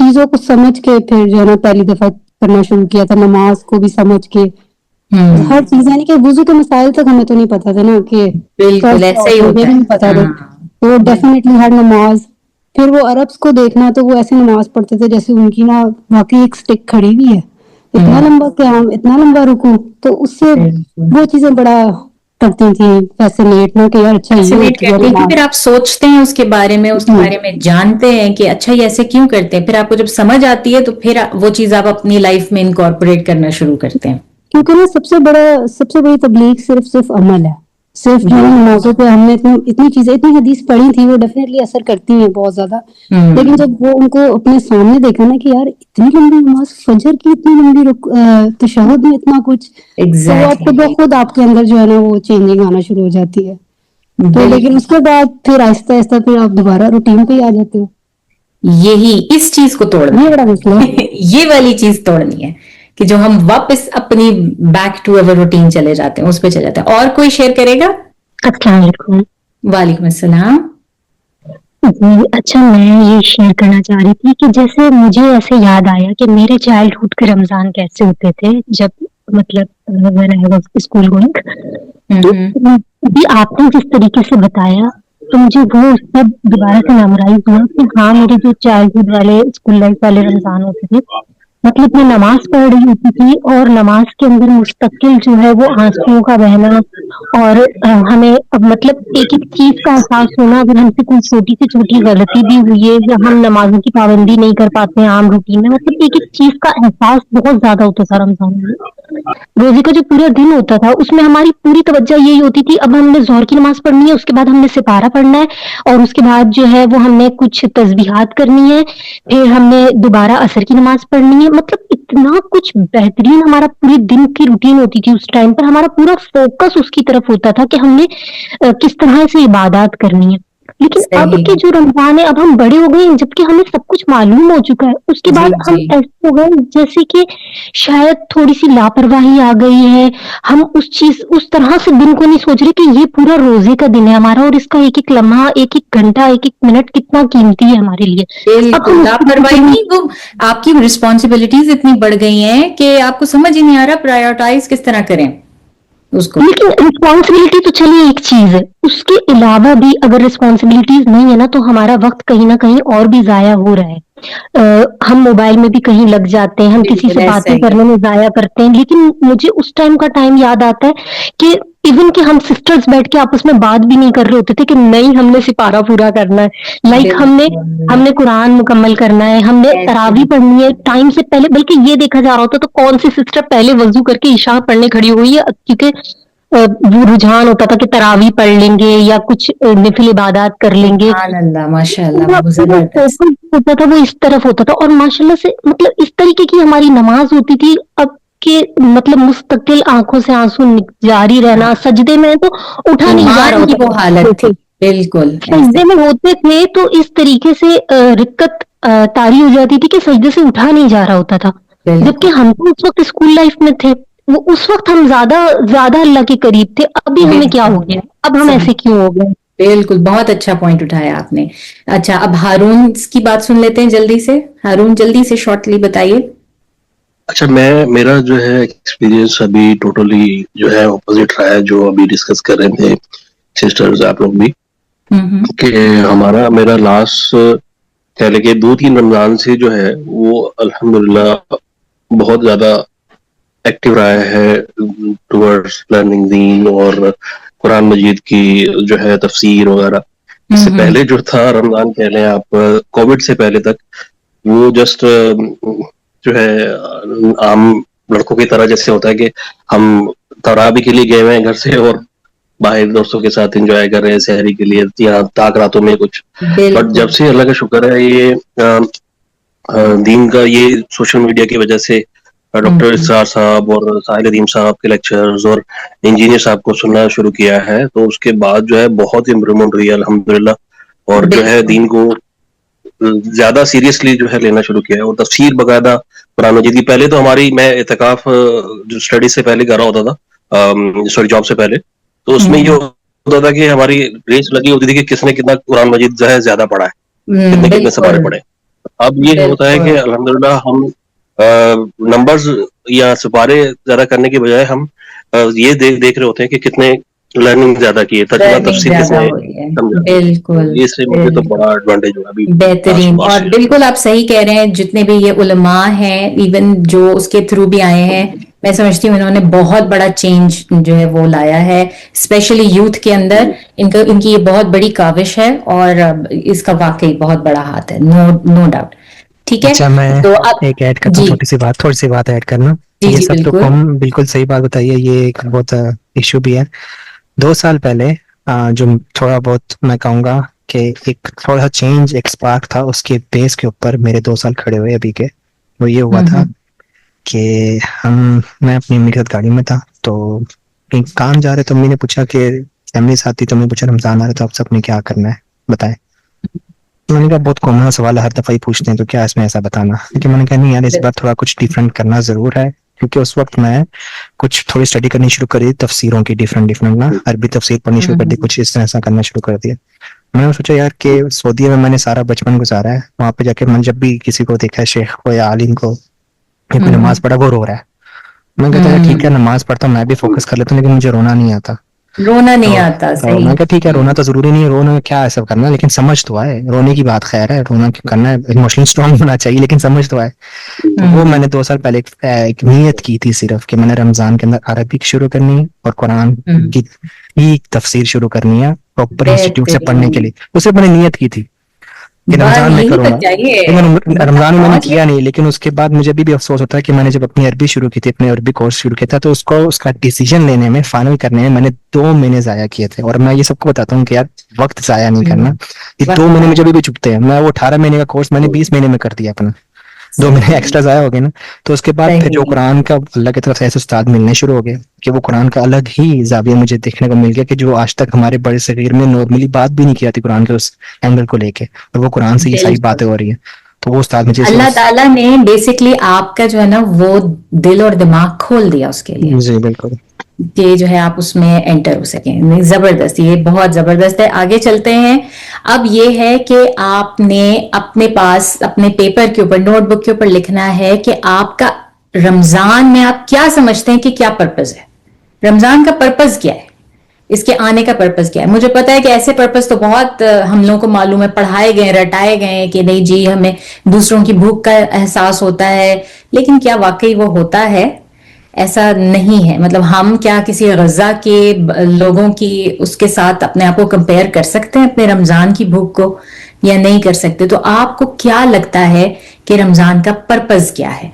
چیزوں کو سمجھ کے پھر جو ہے نا پہلی دفعہ کرنا شروع کیا تھا, نماز کو بھی سمجھ کے, ہر چیز, یعنی کہ وضو کے مسائل تک ہمیں تو نہیں پتا تھا نا کہ بالکل ایسا ہی ہوتا نہیں پتا تھا. تو ڈیفینیٹلی ہر نماز, پھر وہ عربس کو دیکھنا تو وہ ایسے نماز پڑھتے تھے جیسے ان کی نا واقعی ایک سٹک کھڑی ہوئی ہے, اتنا لمبا قیام, اتنا لمبا رکوع, تو اس سے وہ چیزیں بڑا کرتی تھیں فیسینیٹ نا کہ یار اچھا یہ ہوتی ہے کیونکہ نماز. پھر آپ سوچتے ہیں اس کے بارے میں, اس کے بارے میں جانتے ہیں کہ اچھا یہ ایسے کیوں کرتے ہیں, پھر آپ کو جب سمجھ آتی ہے تو پھر وہ چیز آپ اپنی لائف میں انکارپوریٹ کرنا شروع کرتے ہیں. کیونکہ نا سب سے بڑی تبلیغ صرف عمل ہے, صرف جو نمازوں پہ ہم نے اتنی چیزیں, اتنی حدیث پڑھی تھی, وہ ڈیفینیٹلی اثر کرتی ہیں بہت زیادہ, لیکن جب وہ ان کو اپنے سامنے دیکھا نا کہ یار اتنی لمبی نماز, فجر کی اتنی لمبی تشہد میں اتنا کچھ, تو وہ آپ کو خود آپ کے اندر جو ہے نا وہ چینجنگ آنا شروع ہو جاتی ہے. تو لیکن اس کے بعد پھر آہستہ آہستہ پھر آپ دوبارہ روٹین پہ ہی آ جاتے ہو. یہی اس چیز کو توڑنا, یہ بڑا مسئلہ ہے, یہ والی چیز توڑنی ہے کہ جو ہم واپس اپنی بیک ٹو اوور روٹین چلے جاتے ہیں, اس پہ چلے جاتے ہیں. اور کوئی شیئر کرے گا؟ السلام علیکم. وعلیکم السلام. جی اچھا, میں یہ شیئر کرنا چاہ رہی تھی کہ جیسے مجھے ایسے یاد آیا کہ میرے چائلڈہڈ کے رمضان کیسے ہوتے تھے, جب مطلب اسکول گوئنگ, تو ابھی آپ نے جس طریقے سے بتایا تو مجھے وہ سب دوبارہ سے میمورائز ہوا کہ ہاں میرے جو چائلڈہڈ والے اسکول لائف والے رمضان ہوتے تھے, مطلب میں نماز پڑھ رہی ہوتی تھی اور نماز کے اندر مستقل جو ہے وہ آنسوؤں کا بہنا, اور ہمیں اب مطلب ایک ایک چیز کا احساس ہونا, اگر ہم سے کوئی چھوٹی سے چھوٹی غلطی بھی ہوئی ہے یا ہم نمازوں کی پابندی نہیں کر پاتے ہیں عام روٹین میں, مطلب ایک ایک چیز کا احساس بہت زیادہ ہوتا تھا رمضان میں. روزے کا جو پورا دن ہوتا تھا اس میں ہماری پوری توجہ یہی ہوتی تھی, اب ہم نے ظہر کی نماز پڑھنی ہے, اس کے بعد ہم نے سپارہ پڑھنا ہے, اور اس کے بعد جو ہے وہ ہم نے کچھ تسبیحات کرنی ہے, پھر ہم نے دوبارہ عصر کی نماز پڑھنی ہے. مطلب اتنا کچھ بہترین ہمارا پورے دن کی روٹین ہوتی تھی. اس ٹائم پر ہمارا پورا فوکس اس کی طرف ہوتا تھا کہ ہم نے کس طرح سے عبادات کرنی ہے. لیکن اب کے جو رمضان ہے, اب ہم بڑے ہو گئے ہیں, جبکہ ہمیں سب کچھ معلوم ہو چکا ہے, اس کے بعد ہم ایسے ہو گئے جیسے کہ شاید تھوڑی سی لاپرواہی آ گئی ہے. ہم اس طرح سے دن کو نہیں سوچ رہے کہ یہ پورا روزے کا دن ہے ہمارا, اور اس کا ایک ایک لمحہ, ایک ایک گھنٹہ, ایک ایک منٹ کتنا قیمتی ہے ہمارے لیے. بالکل لاپرواہی نہیں, وہ آپ کی رسپانسبلٹیز اتنی بڑھ گئی ہیں کہ آپ کو سمجھ ہی نہیں آ رہا پرائیورٹائز کس طرح کریں اس کو. لیکن رسپانسبلٹی تو چلیے ایک چیز ہے, اس کے علاوہ بھی اگر رسپانسبلٹیز نہیں ہے نا تو ہمارا وقت کہیں نہ کہیں اور بھی ضائع ہو رہا ہے. ہم موبائل میں بھی کہیں لگ جاتے ہیں, ہم کسی سے باتیں کرنے میں ضائع کرتے ہیں. لیکن مجھے اس ٹائم کا ٹائم یاد آتا ہے کہ ایون کہ ہم سسٹرز بیٹھ کے آپس میں بات بھی نہیں کر رہے ہوتے تھے کہ نہیں ہم نے سپارہ پورا کرنا ہے, لائک ہم نے قرآن مکمل کرنا ہے, ہم نے تراویح پڑھنی ہے ٹائم سے پہلے, بلکہ یہ دیکھا جا رہا ہوتا تو کون سی سسٹر پہلے وضو کر کے عشاء پڑھنے کھڑی ہوئی ہے, کیونکہ وہ رجحان ہوتا تھا کہ تراویح پڑھ لیں گے یا کچھ نفل عبادات کر لیں گے. سبحان اللہ, ماشاء اللہ, زبردست ہوتا تھا وہ اس طرف ہوتا تھا, اور ماشاء اللہ سے مطلب اس طریقے کی ہماری نماز ہوتی تھی. اب کہ مطلب مستقل آنکھوں سے آنسو جاری رہنا, سجدے میں تو اٹھا نہیں جا رہا ایمان کی وہ حالت تھی. ہوتا, بالکل سجدے میں ہوتے تھے تو اس طریقے سے رکت طاری ہو جاتی تھی کہ سجدے سے اٹھا نہیں جا رہا ہوتا تھا. جبکہ ہم تو اس وقت اسکول لائف میں تھے, وہ اس وقت ہم زیادہ اللہ کے قریب تھے. ابھی ہمیں کیا ہو گیا, اب ہم ایسے کیوں ہو گئے؟ بالکل, بہت اچھا پوائنٹ اٹھایا آپ نے. اچھا, اب ہارون کی بات سن لیتے ہیں جلدی سے. ہارون جلدی سے شارٹلی بتائیے. اچھا, میرا جو ہے ایکسپیرینس ابھی ٹوٹلی جو ہے اپوزٹ رہا ہے جو ابھی ڈسکس کر رہے تھے سسٹرز آپ لوگ بھی, کہ میرا لاسٹ کہہ لے کہ 2-3 رمضان سے جو ہے وہ الحمدللہ بہت زیادہ ایکٹیو رہا ہے ٹورڈز لرننگ دین اور قرآن مجید کی جو ہے تفسیر وغیرہ. اس سے پہلے جو تھا رمضان کہہ لیں آپ, کووڈ سے پہلے تک, وہ جسٹ جو ہے عام لڑکوں کی طرح جیسے ہوتا ہے کہ ہم تراویح کے لیے گئے ہوئے ہیں گھر سے اور باہر دوستوں کے ساتھ انجوائے کر رہے ہیں سحری کے لیے یا تاک راتوں میں کچھ. بٹ جب سے اللہ کا شکر ہے یہ دین کا, یہ سوشل میڈیا کی وجہ سے ڈاکٹر اسرار صاحب اور ساحل ندیم صاحب کے لیکچرز اور انجینئر صاحب کو سننا شروع کیا ہے, تو اس کے بعد جو ہے بہت امپرومنٹ ہوئی ہے الحمدللہ. اور جو ہے دین کو زیادہ سیریسلی جو ہے لینا شروع کیا ہے, اور تفسیر باقاعدہ قرآن مجید کی. پہلے تو ہماری, میں اعتکاف جو اسٹڈی سے پہلے کر رہا ہوتا تھا, سوری جاب سے پہلے, تو اس میں یہ ہوتا تھا کہ ہماری ریس لگی ہوتی تھی کہ کس نے کتنا قرآن مجید جو ہے زیادہ پڑھا ہے, کتنے سپارے پڑھے. اب یہ ہوتا ہے کہ الحمدللہ ہم نمبرز یا سپارے زیادہ کرنے کے بجائے ہم یہ دیکھ رہے ہوتے ہیں کہ کتنے لرننگ زیادہ کی ہے، ترجمہ تفسیر کس نے سمجھا. بالکل یہ سے مجھے تو بڑا ایڈوانٹیج ہوا ابھی. بہترین. اور بالکل آپ صحیح کہہ رہے ہیں، جتنے بھی یہ علماء ہیں ایون جو اس کے تھرو بھی آئے ہیں، میں سمجھتی ہوں انہوں نے بہت بڑا چینج جو ہے وہ لایا ہے، اسپیشلی یوتھ کے اندر. ان کی یہ بہت بڑی کاوش ہے اور اس کا واقعی بہت بڑا ہاتھ ہے، نو ڈاؤٹ. ٹھیک ہے. اچھا میں تو ایک ایڈ کرتا ہوں، تھوڑی سی بات ایڈ کرنا. یہ سب تو بالکل صحیح بات بتائیے، یہ ایک بہت ایشو بھی ہے. 2 سال پہلے جو تھوڑا بہت میں کہوں گا کہ ایک تھوڑا چینج، ایک سپارک تھا، اس کے بیس کے اوپر میرے 2 سال کھڑے ہوئے ابھی کے. وہ یہ ہوا تھا کہ میں اپنی امی کے ساتھ گاڑی میں تھا، تو کہیں کام جا رہے تو امی نے پوچھا کہ فیملی ساتھ تھی، تو میں پوچھا رمضان آ رہا تو آپ سب نے کیا کرنا ہے بتائیں. میں نے کہا بہت کامن سوال ہے، ہر دفعہ ہی پوچھتے ہیں تو کیا اس میں ایسا بتانا. لیکن میں نے کہا نہیں یار، اس بار تھوڑا کچھ ڈفرینٹ کرنا ضرور ہے، کیونکہ اس وقت میں کچھ تھوڑی اسٹڈی کرنی شروع کری تفسیروں کی، ڈفرینٹ نا عربی تفسیر پڑھنی شروع کر دی، کچھ اس طرح ایسا کرنا شروع کر دیا. میں نے سوچا یار کہ سعودیہ میں نے سارا بچپن گزارا ہے، وہاں پہ جا کے میں جب بھی کسی کو دیکھا ہے، شیخ کو یا عالم کو، کوئی نماز پڑھا وہ رو رہا ہے، میں کہتا ہے ٹھیک ہے نماز پڑھتا ہوں، میں بھی فوکس کر لیتا ہوں، لیکن مجھے رونا نہیں آتا. صحیح. میں کہا ٹھیک ہے رونا تو ضروری نہیں ہے، رونا کیا ایسا کرنا، لیکن سمجھ تو آئے. رونے کی بات خیر ہے، رونا کرنا ہے، ایموشنل اسٹرانگ ہونا چاہیے، لیکن سمجھ تو آئے. تو وہ میں نے 2 سال پہلے ایک نیت کی تھی صرف کہ میں نے رمضان کے اندر عربی شروع کرنی ہے اور قرآن کی تفسیر شروع کرنی ہے پراپر انسٹیٹیوٹ سے پڑھنے کے لیے. اسے میں نے نیت کی تھی کہ رمضان میں کروں گا. رمضان میں نے کیا نہیں، لیکن اس کے بعد مجھے بھی افسوس ہوتا ہے کہ میں نے جب اپنی عربی شروع کی تھی، اپنے عربی کورس شروع کیا تھا، تو اس کا ڈیسیجن لینے میں، فائنل کرنے میں نے 2 مہینے ضائع کیے تھے. اور میں یہ سب کو بتاتا ہوں کہ یار وقت ضائع نہیں کرنا. یہ 2 مہینے مجھے بھی چکتے ہیں. میں وہ 18 مہینے کا کورس میں نے 20 مہینے میں کر دیا اپنا، 2 مہینے ایکسٹرا ضائع ہو گئے نا. تو اس کے بعد پھر جو قرآن کا اللہ کی طرف سے ایسے استاد ملنے شروع ہو گئے کہ وہ قرآن کا الگ ہی زاویہ مجھے دیکھنے کو مل گیا، کہ جو آج تک ہمارے بڑے صغیر میں نارملی بات بھی نہیں کی جاتی قرآن کے اس اینگل کو لے کے، اور وہ قرآن سے یہ ساری باتیں ہو رہی ہیں. تو وہ استاد مجھے اللہ تعالیٰ نے بیسکلی آپ کا جو ہے نا وہ دل اور دماغ کھول دیا اس کے لیے. جی بالکل، کہ جو ہے آپ اس میں انٹر ہو سکیں. زبردست، یہ بہت زبردست ہے. آگے چلتے ہیں. اب یہ ہے کہ آپ نے اپنے پاس اپنے پیپر کے اوپر، نوٹ بک کے اوپر لکھنا ہے کہ آپ کا رمضان میں آپ کیا سمجھتے ہیں کہ کیا پرپز ہے، رمضان کا پرپز کیا ہے، اس کے آنے کا پرپز کیا ہے. مجھے پتا ہے کہ ایسے پرپز تو بہت ہم لوگوں کو معلوم ہے، پڑھائے گئے، رٹائے گئے کہ نہیں جی ہمیں دوسروں کی بھوک کا احساس ہوتا ہے، لیکن کیا واقعی وہ ہوتا ہے؟ ایسا نہیں ہے. مطلب ہم کیا کسی غزہ کے لوگوں کی اس کے ساتھ اپنے آپ کو کمپیئر کر سکتے ہیں اپنے رمضان کی بھوک کو، یا نہیں کر سکتے؟ تو آپ کو کیا لگتا ہے کہ رمضان کا پرپز کیا ہے،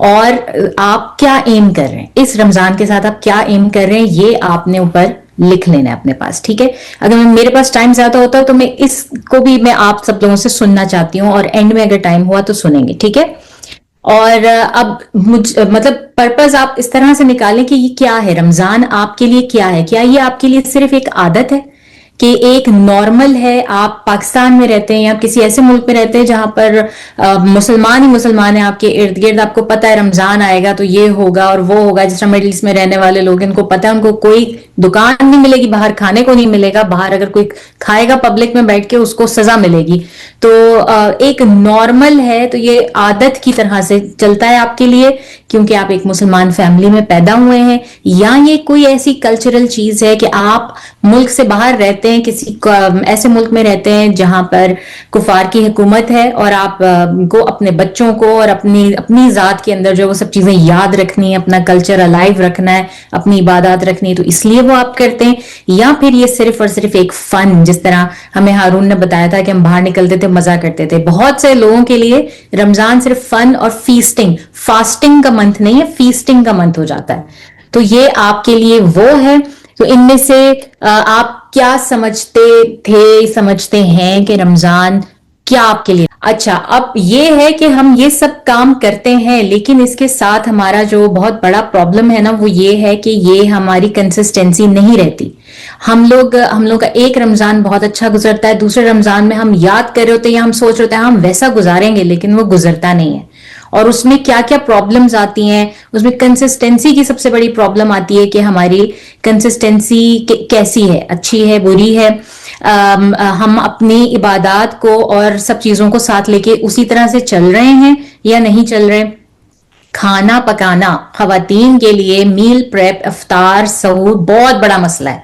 اور آپ کیا ایم کر رہے ہیں اس رمضان کے ساتھ، آپ کیا ایم کر رہے ہیں، یہ آپ نے اوپر لکھ لینا ہے اپنے پاس. ٹھیک ہے. اگر میرے پاس ٹائم زیادہ ہوتا ہے تو میں اس کو بھی میں آپ سب لوگوں سے سننا چاہتی ہوں، اور اینڈ میں اگر ٹائم ہوا تو سنیں گے. ٹھیک ہے. اور اب مطلب پرپز آپ اس طرح سے نکالیں کہ یہ کیا ہے، رمضان آپ کے لیے کیا ہے. کیا یہ آپ کے لیے صرف ایک عادت ہے کہ ایک نارمل ہے، آپ پاکستان میں رہتے ہیں یا کسی ایسے ملک میں رہتے ہیں جہاں پر مسلمان ہی مسلمان ہیں آپ کے ارد گرد، آپ کو پتہ ہے رمضان آئے گا تو یہ ہوگا اور وہ ہوگا. جس طرح مڈل ایسٹ میں رہنے والے لوگ، ان کو پتہ ہے ان کو کوئی دکان نہیں ملے گی، باہر کھانے کو نہیں ملے گا، باہر اگر کوئی کھائے گا پبلک میں بیٹھ کے اس کو سزا ملے گی. تو ایک نارمل ہے، تو یہ عادت کی طرح سے چلتا ہے آپ کے لیے کیونکہ آپ ایک مسلمان فیملی میں پیدا ہوئے ہیں، یا یہ کوئی ایسی کلچرل چیز ہے کہ آپ ملک سے باہر رہتے ہیں، کسی ایسے ملک میں رہتے ہیں جہاں پر کفار کی حکومت ہے، اور آپ کو اپنے بچوں کو اور اپنی ذات کے اندر جو وہ سب چیزیں یاد رکھنی ہے، اپنا کلچر الائیو رکھنا ہے، اپنی عبادات رکھنی ہے، تو اس لیے وہ آپ کرتے ہیں؟ یا پھر یہ صرف اور صرف ایک فن، جس طرح ہمیں ہارون نے بتایا تھا کہ ہم باہر نکلتے تھے مزہ کرتے تھے. بہت سے لوگوں کے لیے رمضان صرف فن اور فیسٹنگ، فاسٹنگ کا منتھ نہیں ہے، فیسٹنگ کا منتھ ہو جاتا ہے. تو یہ آپ کے لیے وہ ہے. تو ان میں سے آپ کیا سمجھتے ہیں کہ رمضان کیا آپ کے لیے؟ اچھا، اب یہ ہے کہ ہم یہ سب کام کرتے ہیں، لیکن اس کے ساتھ ہمارا جو بہت بڑا پرابلم ہے نا وہ یہ ہے کہ یہ ہماری کنسسٹنسی نہیں رہتی. ہم لوگ کا ایک رمضان بہت اچھا گزرتا ہے، دوسرے رمضان میں ہم یاد کر رہے ہوتے ہیں یا ہم سوچ رہے ہوتے ہیں ہم ویسا گزاریں گے، لیکن وہ گزرتا نہیں ہے. اور اس میں کیا کیا پرابلمز آتی ہیں. اس میں کنسسٹنسی کی سب سے بڑی پرابلم آتی ہے کہ ہماری کنسسٹنسی کیسی ہے, اچھی ہے, بری ہے, ہم اپنی عبادات کو اور سب چیزوں کو ساتھ لے کے اسی طرح سے چل رہے ہیں یا نہیں چل رہے. کھانا پکانا خواتین کے لیے میل پریپ, افطار, سحور بہت بڑا مسئلہ ہے.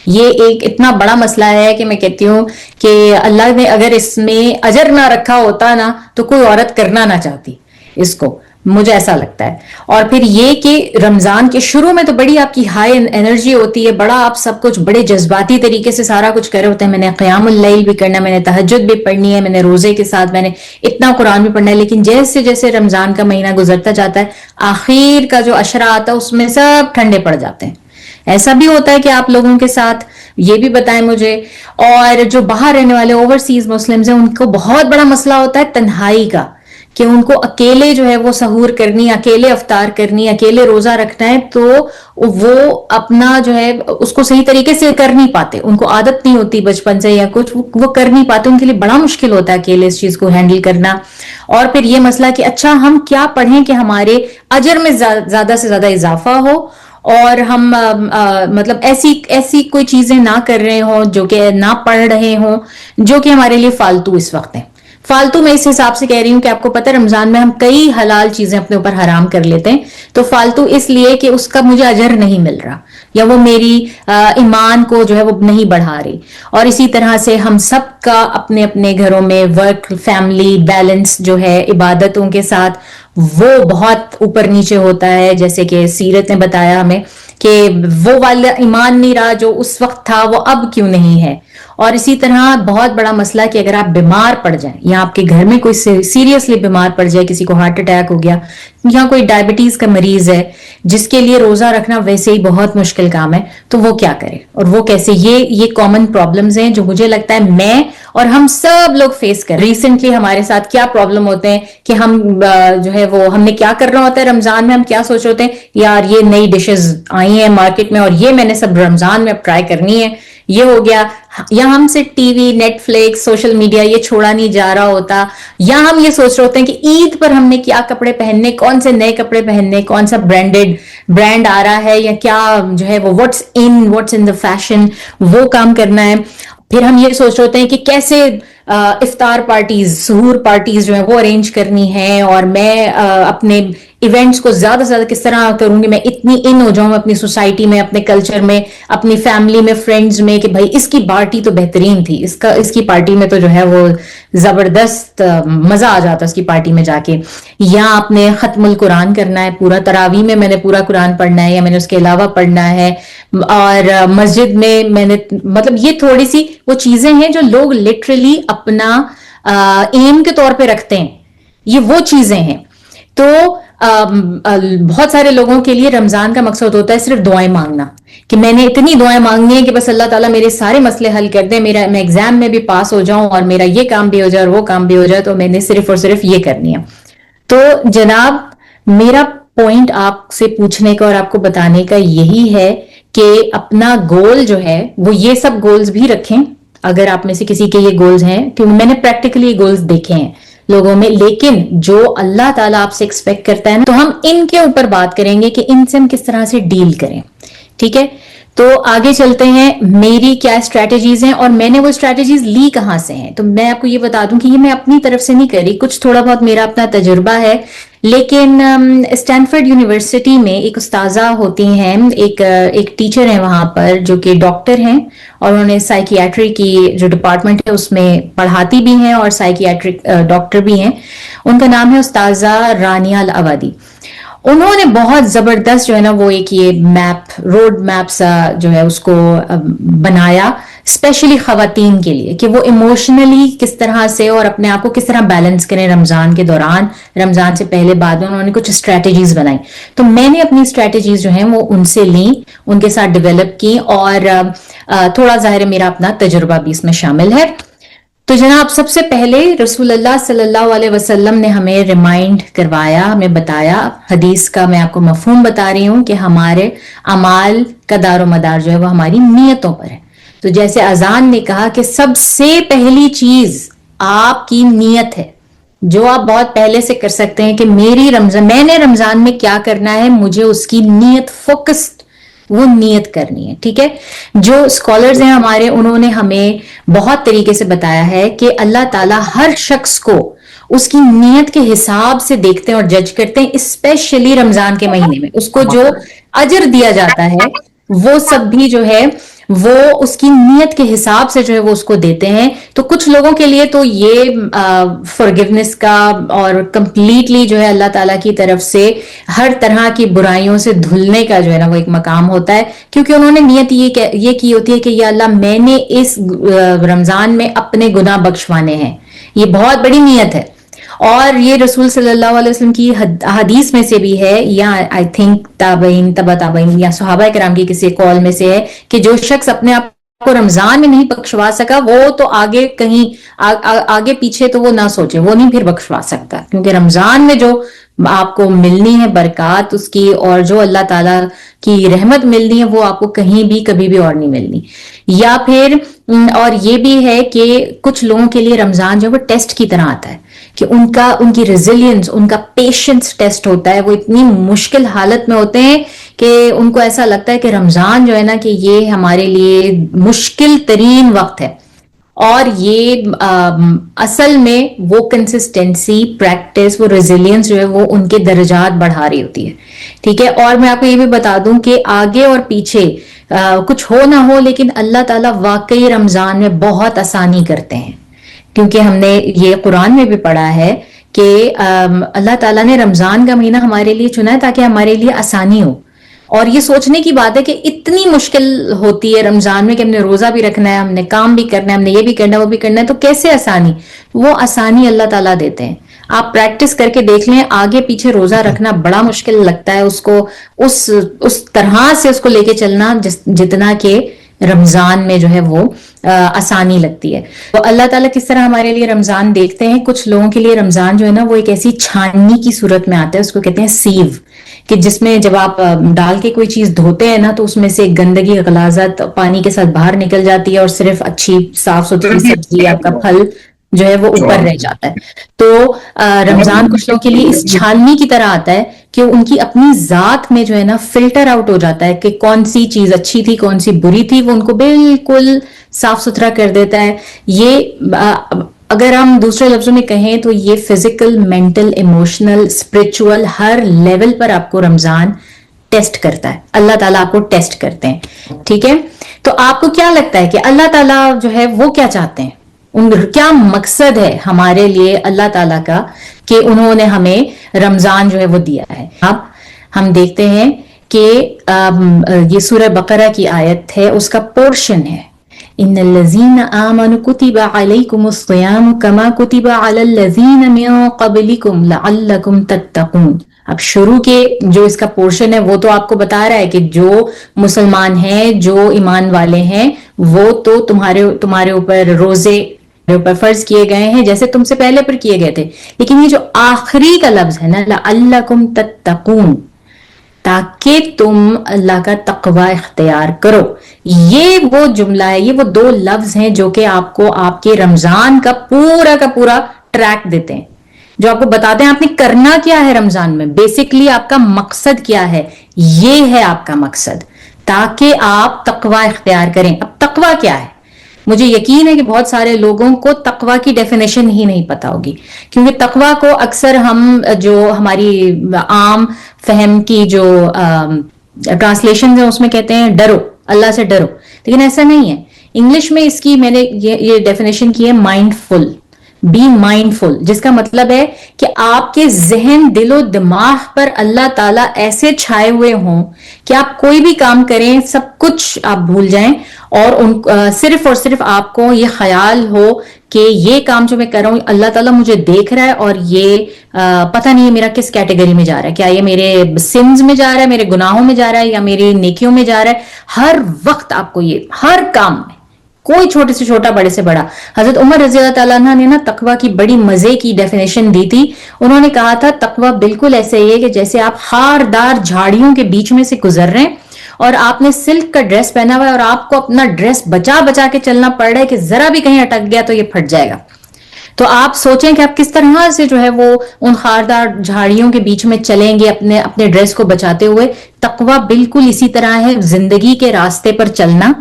یہ ایک اتنا بڑا مسئلہ ہے کہ میں کہتی ہوں کہ اللہ نے اگر اس میں اجر نہ رکھا ہوتا نا تو کوئی عورت کرنا نہ چاہتی اس کو, مجھے ایسا لگتا ہے. اور پھر یہ کہ رمضان کے شروع میں تو بڑی آپ کی ہائی انرجی ہوتی ہے, بڑا آپ سب کچھ بڑے جذباتی طریقے سے سارا کچھ کر رہے ہوتے ہیں. میں نے قیام اللیل بھی کرنا, میں نے تہجد بھی پڑھنی ہے, میں نے روزے کے ساتھ میں نے اتنا قرآن بھی پڑھنا ہے. لیکن جیسے جیسے رمضان کا مہینہ گزرتا جاتا ہے, آخر کا جو عشرہ آتا ہے اس میں سب ٹھنڈے پڑ جاتے ہیں. ایسا بھی ہوتا ہے کہ آپ لوگوں کے ساتھ, یہ بھی بتائیں مجھے. اور جو باہر رہنے والے اوورسیز مسلمز ہیں, ان کو بہت بڑا مسئلہ ہوتا ہے تنہائی کا, کہ ان کو اکیلے جو ہے وہ سحور کرنی, اکیلے افطار کرنی, اکیلے روزہ رکھنا ہے, تو وہ اپنا جو ہے اس کو صحیح طریقے سے کر نہیں پاتے. ان کو عادت نہیں ہوتی بچپن سے یا کچھ, وہ کر نہیں پاتے. ان کے لیے بڑا مشکل ہوتا ہے اکیلے اس چیز کو ہینڈل کرنا. اور پھر یہ مسئلہ کہ اچھا ہم کیا پڑھیں کہ ہمارے اجر میں زیادہ سے زیادہ اضافہ ہو, اور ہم مطلب ایسی کوئی چیزیں نہ کر رہے ہوں جو کہ نہ پڑھ رہے ہوں, جو کہ ہمارے لیے فالتو اس وقت ہیں. فالتو میں اس حساب سے کہہ رہی ہوں کہ آپ کو پتہ ہے رمضان میں ہم کئی حلال چیزیں اپنے اوپر حرام کر لیتے ہیں. تو فالتو اس لیے کہ اس کا مجھے اجر نہیں مل رہا, یا وہ میری ایمان کو جو ہے وہ نہیں بڑھا رہی. اور اسی طرح سے ہم سب کا اپنے اپنے گھروں میں ورک فیملی بیلنس جو ہے عبادتوں کے ساتھ وہ بہت اوپر نیچے ہوتا ہے. جیسے کہ سیرت نے بتایا ہمیں کہ وہ والا ایمان نہیں رہا جو اس وقت تھا, وہ اب کیوں نہیں ہے. اور اسی طرح بہت بڑا مسئلہ کہ اگر آپ بیمار پڑ جائیں, یا آپ کے گھر میں کوئی سیریسلی بیمار پڑ جائے, کسی کو ہارٹ اٹیک ہو گیا, یا کوئی ڈائبٹیز کا مریض ہے جس کے لیے روزہ رکھنا ویسے ہی بہت مشکل کام ہے, تو وہ کیا کرے اور وہ کیسے. یہ کامن پرابلمز ہیں جو مجھے لگتا ہے میں اور ہم سب لوگ فیس کر. ریسنٹلی ہمارے ساتھ کیا پرابلم ہوتے ہیں کہ ہم جو ہے وہ ہم نے کیا کرنا ہوتا ہے رمضان میں, ہم کیا سوچ رہے ہوتے ہیں یار یہ نئی ڈشز آئی ہیں مارکیٹ میں اور یہ میں نے سب رمضان میں اب ٹرائی کرنی ہے, یہ ہو گیا. یا ہم سے TV, Netflix, social media یہ چھوڑا نہیں جا رہا ہوتا. یا ہم یہ سوچ رہے ہوتے ہیں کہ عید پر ہم نے کیا کپڑے پہننے, کون سے نئے کپڑے پہننے, کون سا برانڈ آ رہا ہے, یا کیا جو ہے وہ واٹس ان دا فیشن, وہ کام کرنا ہے. پھر ہم یہ سوچ رہے ہوتے ہیں کہ کیسے افطار پارٹیز, سحور پارٹیز جو ہیں وہ ارینج کرنی ہے, اور میں اپنے ایونٹس کو زیادہ سے زیادہ کس طرح کروں گی, میں اتنی ان ہو جاؤں اپنی سوسائٹی میں, اپنے کلچر میں, اپنی فیملی میں, فرینڈز میں, کہ بھائی اس کی پارٹی تو بہترین تھی, اس کی پارٹی میں تو جو ہے وہ زبردست مزہ آ جاتا اس کی پارٹی میں جا کے. یا اپنے ختم القرآن کرنا ہے, پورا تراویح میں نے پورا قرآن پڑھنا ہے, یا میں نے اس کے علاوہ پڑھنا ہے. اور مسجد میں نے مطلب یہ تھوڑی سی وہ چیزیں ہیں جو لوگ لٹرلی اپنا ایم کے طور پہ رکھتے ہیں, یہ وہ چیزیں ہیں. تو بہت سارے لوگوں کے لیے رمضان کا مقصد ہوتا ہے صرف دعائیں مانگنا, کہ میں نے اتنی دعائیں مانگنی ہیں کہ بس اللہ تعالیٰ میرے سارے مسئلے حل کر دے, میں ایگزام میں بھی پاس ہو جاؤں, اور میرا یہ کام بھی ہو جائے اور وہ کام بھی ہو جائے, تو میں نے صرف اور صرف یہ کرنی ہے. تو جناب میرا پوائنٹ آپ سے پوچھنے کا اور آپ کو بتانے کا یہی ہے کہ اپنا گول جو ہے وہ یہ سب گولز بھی رکھیں, اگر آپ میں سے کسی کے یہ گولز ہیں, کیونکہ میں نے پریکٹیکلی یہ گولز دیکھے ہیں لوگوں میں. لیکن جو اللہ تعالیٰ آپ سے ایکسپیکٹ کرتا ہے نا, تو ہم ان کے اوپر بات کریں گے کہ ان سے ہم کس طرح سے ڈیل کریں. ٹھیک ہے, تو آگے چلتے ہیں. میری کیا اسٹریٹجیز ہیں اور میں نے وہ اسٹریٹجیز لی کہاں سے ہیں, تو میں آپ کو یہ بتا دوں کہ یہ میں اپنی طرف سے نہیں کر رہی, کچھ تھوڑا بہت میرا اپنا تجربہ ہے. لیکن اسٹینفورڈ یونیورسٹی میں ایک استاذہ ہوتی ہیں, ایک ٹیچر ہیں وہاں پر جو کہ ڈاکٹر ہیں, اور انہوں نے سائیکیاٹری کی جو ڈپارٹمنٹ ہے اس میں پڑھاتی بھی ہیں اور سائیکیاٹرک ڈاکٹر بھی ہیں. ان کا نام ہے استاذہ رانیہ العوادی. انہوں نے بہت زبردست جو ہے نا وہ ایک یہ میپ, روڈ میپ سا جو ہے اس کو بنایا اسپیشلی خواتین کے لیے, کہ وہ ایموشنلی کس طرح سے اور اپنے آپ کو کس طرح بیلنس کریں رمضان کے دوران, رمضان سے پہلے بعد میں. انہوں نے کچھ اسٹریٹجیز بنائی, تو میں نے اپنی اسٹریٹجیز جو ہیں وہ ان سے لیں, ان کے ساتھ ڈیولپ کی, اور تھوڑا ظاہر میرا اپنا تجربہ بھی اس میں شامل ہے. تو جناب سب سے پہلے رسول اللہ صلی اللہ علیہ وسلم نے ہمیں ریمائنڈ کروایا, ہمیں بتایا, حدیث کا میں آپ کو مفہوم بتا رہی ہوں کہ ہمارے اعمال کا دار و مدار جو ہے وہ ہماری نیتوں پر ہے. تو جیسے اذان نے کہا کہ سب سے پہلی چیز آپ کی نیت ہے, جو آپ بہت پہلے سے کر سکتے ہیں کہ میں نے رمضان میں کیا کرنا ہے, مجھے اس کی نیت فوکسڈ وہ نیت کرنی ہے. ٹھیک ہے, جو اسکالرز ہیں ہمارے, انہوں نے ہمیں بہت طریقے سے بتایا ہے کہ اللہ تعالیٰ ہر شخص کو اس کی نیت کے حساب سے دیکھتے ہیں اور جج کرتے ہیں, اسپیشلی رمضان کے مہینے میں اس کو جو اجر دیا جاتا ہے وہ سب بھی جو ہے وہ اس کی نیت کے حساب سے جو ہے وہ اس کو دیتے ہیں. تو کچھ لوگوں کے لیے تو یہ فارگیونیس کا اور کمپلیٹلی جو ہے اللہ تعالیٰ کی طرف سے ہر طرح کی برائیوں سے دھلنے کا جو ہے نا وہ ایک مقام ہوتا ہے, کیونکہ انہوں نے نیت یہ کی ہوتی ہے کہ یا اللہ میں نے اس رمضان میں اپنے گناہ بخشوانے ہیں. یہ بہت بڑی نیت ہے, اور یہ رسول صلی اللہ علیہ وسلم کی حدیث میں سے بھی ہے, یا آئی تھنک تبا تابعین یا صحابہ کرام کی کسی قول میں سے ہے کہ جو شخص اپنے آپ کو رمضان میں نہیں بخشوا سکا وہ تو آگے کہیں آگے پیچھے تو وہ نہ سوچے, وہ نہیں پھر بخشوا سکتا, کیونکہ رمضان میں جو آپ کو ملنی ہے برکات اس کی, اور جو اللہ تعالیٰ کی رحمت ملنی ہے وہ آپ کو کہیں بھی کبھی بھی اور نہیں ملنی. یا پھر اور یہ بھی ہے کہ کچھ لوگوں کے لیے رمضان جو ہے وہ ٹیسٹ کی طرح آتا ہے کہ ان کی ریزیلینس, ان کا پیشنس ٹیسٹ ہوتا ہے. وہ اتنی مشکل حالت میں ہوتے ہیں کہ ان کو ایسا لگتا ہے کہ رمضان جو ہے نا کہ یہ ہمارے لیے مشکل ترین وقت ہے, اور یہ اصل میں وہ کنسسٹنسی, پریکٹس, وہ ریزیلینس جو ہے وہ ان کے درجات بڑھا رہی ہوتی ہے. ٹھیک ہے, اور میں آپ کو یہ بھی بتا دوں کہ آگے اور پیچھے کچھ ہو نہ ہو, لیکن اللہ تعالیٰ واقعی رمضان میں بہت آسانی کرتے ہیں, کیونکہ ہم نے یہ قرآن میں بھی پڑھا ہے کہ اللہ تعالیٰ نے رمضان کا مہینہ ہمارے لیے چنا ہے تاکہ ہمارے لیے آسانی ہو. اور یہ سوچنے کی بات ہے کہ اتنی مشکل ہوتی ہے رمضان میں کہ ہم نے روزہ بھی رکھنا ہے, ہم نے کام بھی کرنا ہے, ہم نے یہ بھی کرنا ہے, وہ بھی کرنا ہے, تو کیسے آسانی؟ وہ آسانی اللہ تعالیٰ دیتے ہیں. آپ پریکٹس کر کے دیکھ لیں, آگے پیچھے روزہ رکھنا بڑا مشکل لگتا ہے, اس کو اس طرح سے اس کو لے کے چلنا جتنا کہ رمضان میں جو ہے وہ آسانی لگتی ہے. تو اللہ تعالیٰ کس طرح ہمارے لیے رمضان دیکھتے ہیں. کچھ لوگوں کے لیے رمضان جو ہے نا وہ ایک ایسی چھاننی کی صورت میں آتا ہے, اس کو کہتے ہیں سیو, کہ جس میں جب آپ ڈال کے کوئی چیز دھوتے ہیں نا تو اس میں سے گندگی غلاظت پانی کے ساتھ باہر نکل جاتی ہے, اور صرف اچھی صاف ستھری سبزی, آپ کا پھل جو ہے وہ اوپر رہ جاتا ہے. تو رمضان کچھ لوگوں کے لیے اس چھالنی کی طرح آتا ہے کہ ان کی اپنی ذات میں جو ہے نا فلٹر آؤٹ ہو جاتا ہے کہ کون سی چیز اچھی تھی کون سی بری تھی, وہ ان کو بالکل صاف ستھرا کر دیتا ہے. یہ اگر ہم دوسرے لفظوں میں کہیں تو یہ فزیکل, مینٹل, ایموشنل, اسپرچول ہر لیول پر آپ کو رمضان ٹیسٹ کرتا ہے. اللہ تعالیٰ آپ کو ٹیسٹ کرتے ہیں. ٹھیک ہے, تو آپ کو کیا لگتا ہے کہ اللہ تعالیٰ جو ہے وہ کیا چاہتے ہیں, کیا مقصد ہے ہمارے لیے اللہ تعالیٰ کا کہ انہوں نے ہمیں رمضان جو ہے وہ دیا ہے؟ اب ہم دیکھتے ہیں کہ یہ سورہ بقرہ کی آیت ہے, اس کا پورشن ہے, ان الذین آمنوا کتب علیکم الصیام کما کتب علی الذین من قبلکم لعلکم تتقون. اب شروع کے جو اس کا پورشن ہے وہ تو آپ کو بتا رہا ہے کہ جو مسلمان ہیں, جو ایمان والے ہیں, وہ تو تمہارے اوپر روزے اوپر فرض کیے گئے ہیں جیسے تم سے پہلے پر کیے گئے تھے. لیکن یہ جو آخری کا لفظ ہے نا لعلکم تتقون, تاکہ تم اللہ کا تقوی اختیار کرو, یہ وہ جملہ ہے, یہ وہ دو لفظ ہیں جو کہ آپ کو آپ کے رمضان کا پورا ٹریک دیتے ہیں, جو آپ کو بتاتے ہیں آپ نے کرنا کیا ہے رمضان میں, بیسکلی آپ کا مقصد کیا ہے. یہ ہے آپ کا مقصد تاکہ آپ تقوی اختیار کریں. اب تقوی کیا ہے؟ مجھے یقین ہے کہ بہت سارے لوگوں کو تقوی کی ڈیفینیشن ہی نہیں پتا ہوگی, کیونکہ تقوی کو اکثر ہم جو ہماری عام فہم کی جو ٹرانسلیشن ہے اس میں کہتے ہیں ڈرو, اللہ سے ڈرو, لیکن ایسا نہیں ہے. انگلش میں اس کی میں نے یہ ڈیفینیشن کی ہے مائنڈ فل, بی مائنڈ فل, جس کا مطلب ہے کہ آپ کے ذہن, دل و دماغ پر اللہ تعالیٰ ایسے چھائے ہوئے ہوں کہ آپ کوئی بھی کام کریں سب کچھ آپ بھول جائیں, اور صرف اور صرف آپ کو یہ خیال ہو کہ یہ کام جو میں کر رہا ہوں اللہ تعالیٰ مجھے دیکھ رہا ہے, اور یہ پتہ نہیں ہے میرا کس کیٹیگری میں جا رہا ہے, کیا یہ میرے سنز میں جا رہا ہے, میرے گناہوں میں جا رہا ہے, یا میری نیکیوں میں جا رہا ہے. ہر وقت آپ کو یہ ہر کام میں کوئی چھوٹے سے چھوٹا بڑے سے بڑا. حضرت عمر رضی اللہ تعالیٰ عنہ نے نا تقوی کی بڑی مزے کی ڈیفینیشن دی تھی. انہوں نے کہا تھا تقوی بالکل ایسے ہی ہے کہ جیسے آپ خاردار جھاڑیوں کے بیچ میں سے گزر رہے ہیں اور آپ نے سلک کا ڈریس پہنا ہوا ہے اور آپ کو اپنا ڈریس بچا کے چلنا پڑ رہا ہے کہ ذرا بھی کہیں اٹک گیا تو یہ پھٹ جائے گا. تو آپ سوچیں کہ آپ کس طرح سے جو ہے وہ ان خاردار جھاڑیوں کے بیچ میں چلیں گے اپنے ڈریس کو بچاتے ہوئے. تقویٰ بالکل اسی طرح ہے، زندگی کے راستے پر چلنا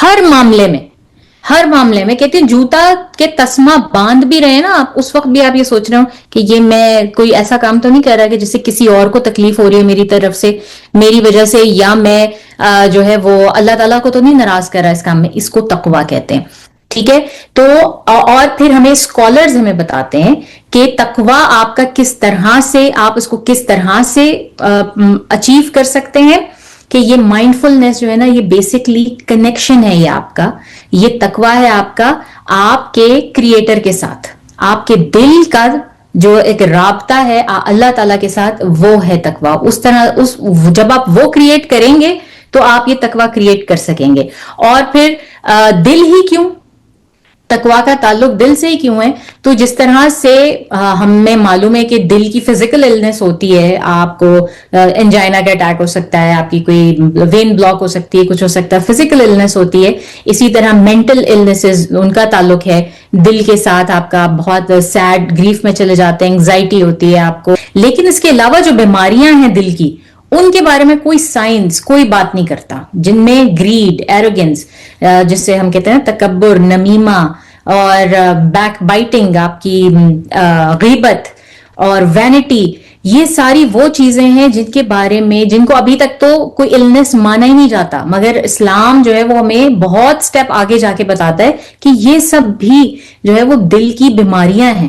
ہر معاملے میں. کہتے ہیں جوتا کے تسمہ باندھ بھی رہے نا آپ، اس وقت بھی آپ یہ سوچ رہے ہو کہ یہ میں کوئی ایسا کام تو نہیں کر رہا کہ جس سے کسی اور کو تکلیف ہو رہی ہے میری طرف سے، میری وجہ سے، یا میں جو ہے وہ اللہ تعالیٰ کو تو نہیں ناراض کر رہا اس کام میں. اس کو تقویٰ کہتے ہیں. ٹھیک ہے. تو اور پھر ہمیں اسکالرز ہمیں بتاتے ہیں کہ تقویٰ آپ کا کس طرح سے، آپ اس کو کس طرح سے اچیو کر سکتے ہیں. کہ یہ مائنڈفلنس جو ہے نا، یہ بیسکلی کنیکشن ہے، یہ آپ کا، یہ تقویٰ ہے آپ کا آپ کے کریٹر کے ساتھ، آپ کے دل کا جو ایک رابطہ ہے اللہ تعالیٰ کے ساتھ، وہ ہے تقویٰ. اس طرح جب آپ وہ کریٹ کریں گے تو آپ یہ تقویٰ کریٹ کر سکیں گے. اور پھر دل ہی کیوں، تقویٰ کا تعلق دل سے ہی کیوں ہے؟ تو جس طرح سے ہمیں معلوم ہے کہ دل کی فزیکل النس ہوتی ہے، آپ کو انجائنا کا اٹیک ہو سکتا ہے، آپ کی کوئی وین بلاک ہو سکتی ہے، کچھ ہو سکتا ہے، فزیکل النس ہوتی ہے. اسی طرح مینٹل النسز، ان کا تعلق ہے دل کے ساتھ. آپ کا بہت سیڈ گریف میں چلے جاتے ہیں، انگزائٹی ہوتی ہے آپ کو. لیکن اس کے علاوہ جو بیماریاں ہیں دل کی، ان کے بارے میں کوئی سائنس کوئی بات نہیں کرتا، جن میں گریڈ، ایروگنس، جس سے ہم کہتے ہیں تکبر، نمیمہ اور بیک بائٹنگ، آپ کی غیبت اور وینٹی، یہ ساری وہ چیزیں ہیں جن کے بارے میں، جن کو ابھی تک تو کوئی النس مانا ہی نہیں جاتا، مگر اسلام جو ہے وہ ہمیں بہت سٹیپ آگے جا کے بتاتا ہے کہ یہ سب بھی جو ہے وہ دل کی بیماریاں ہیں.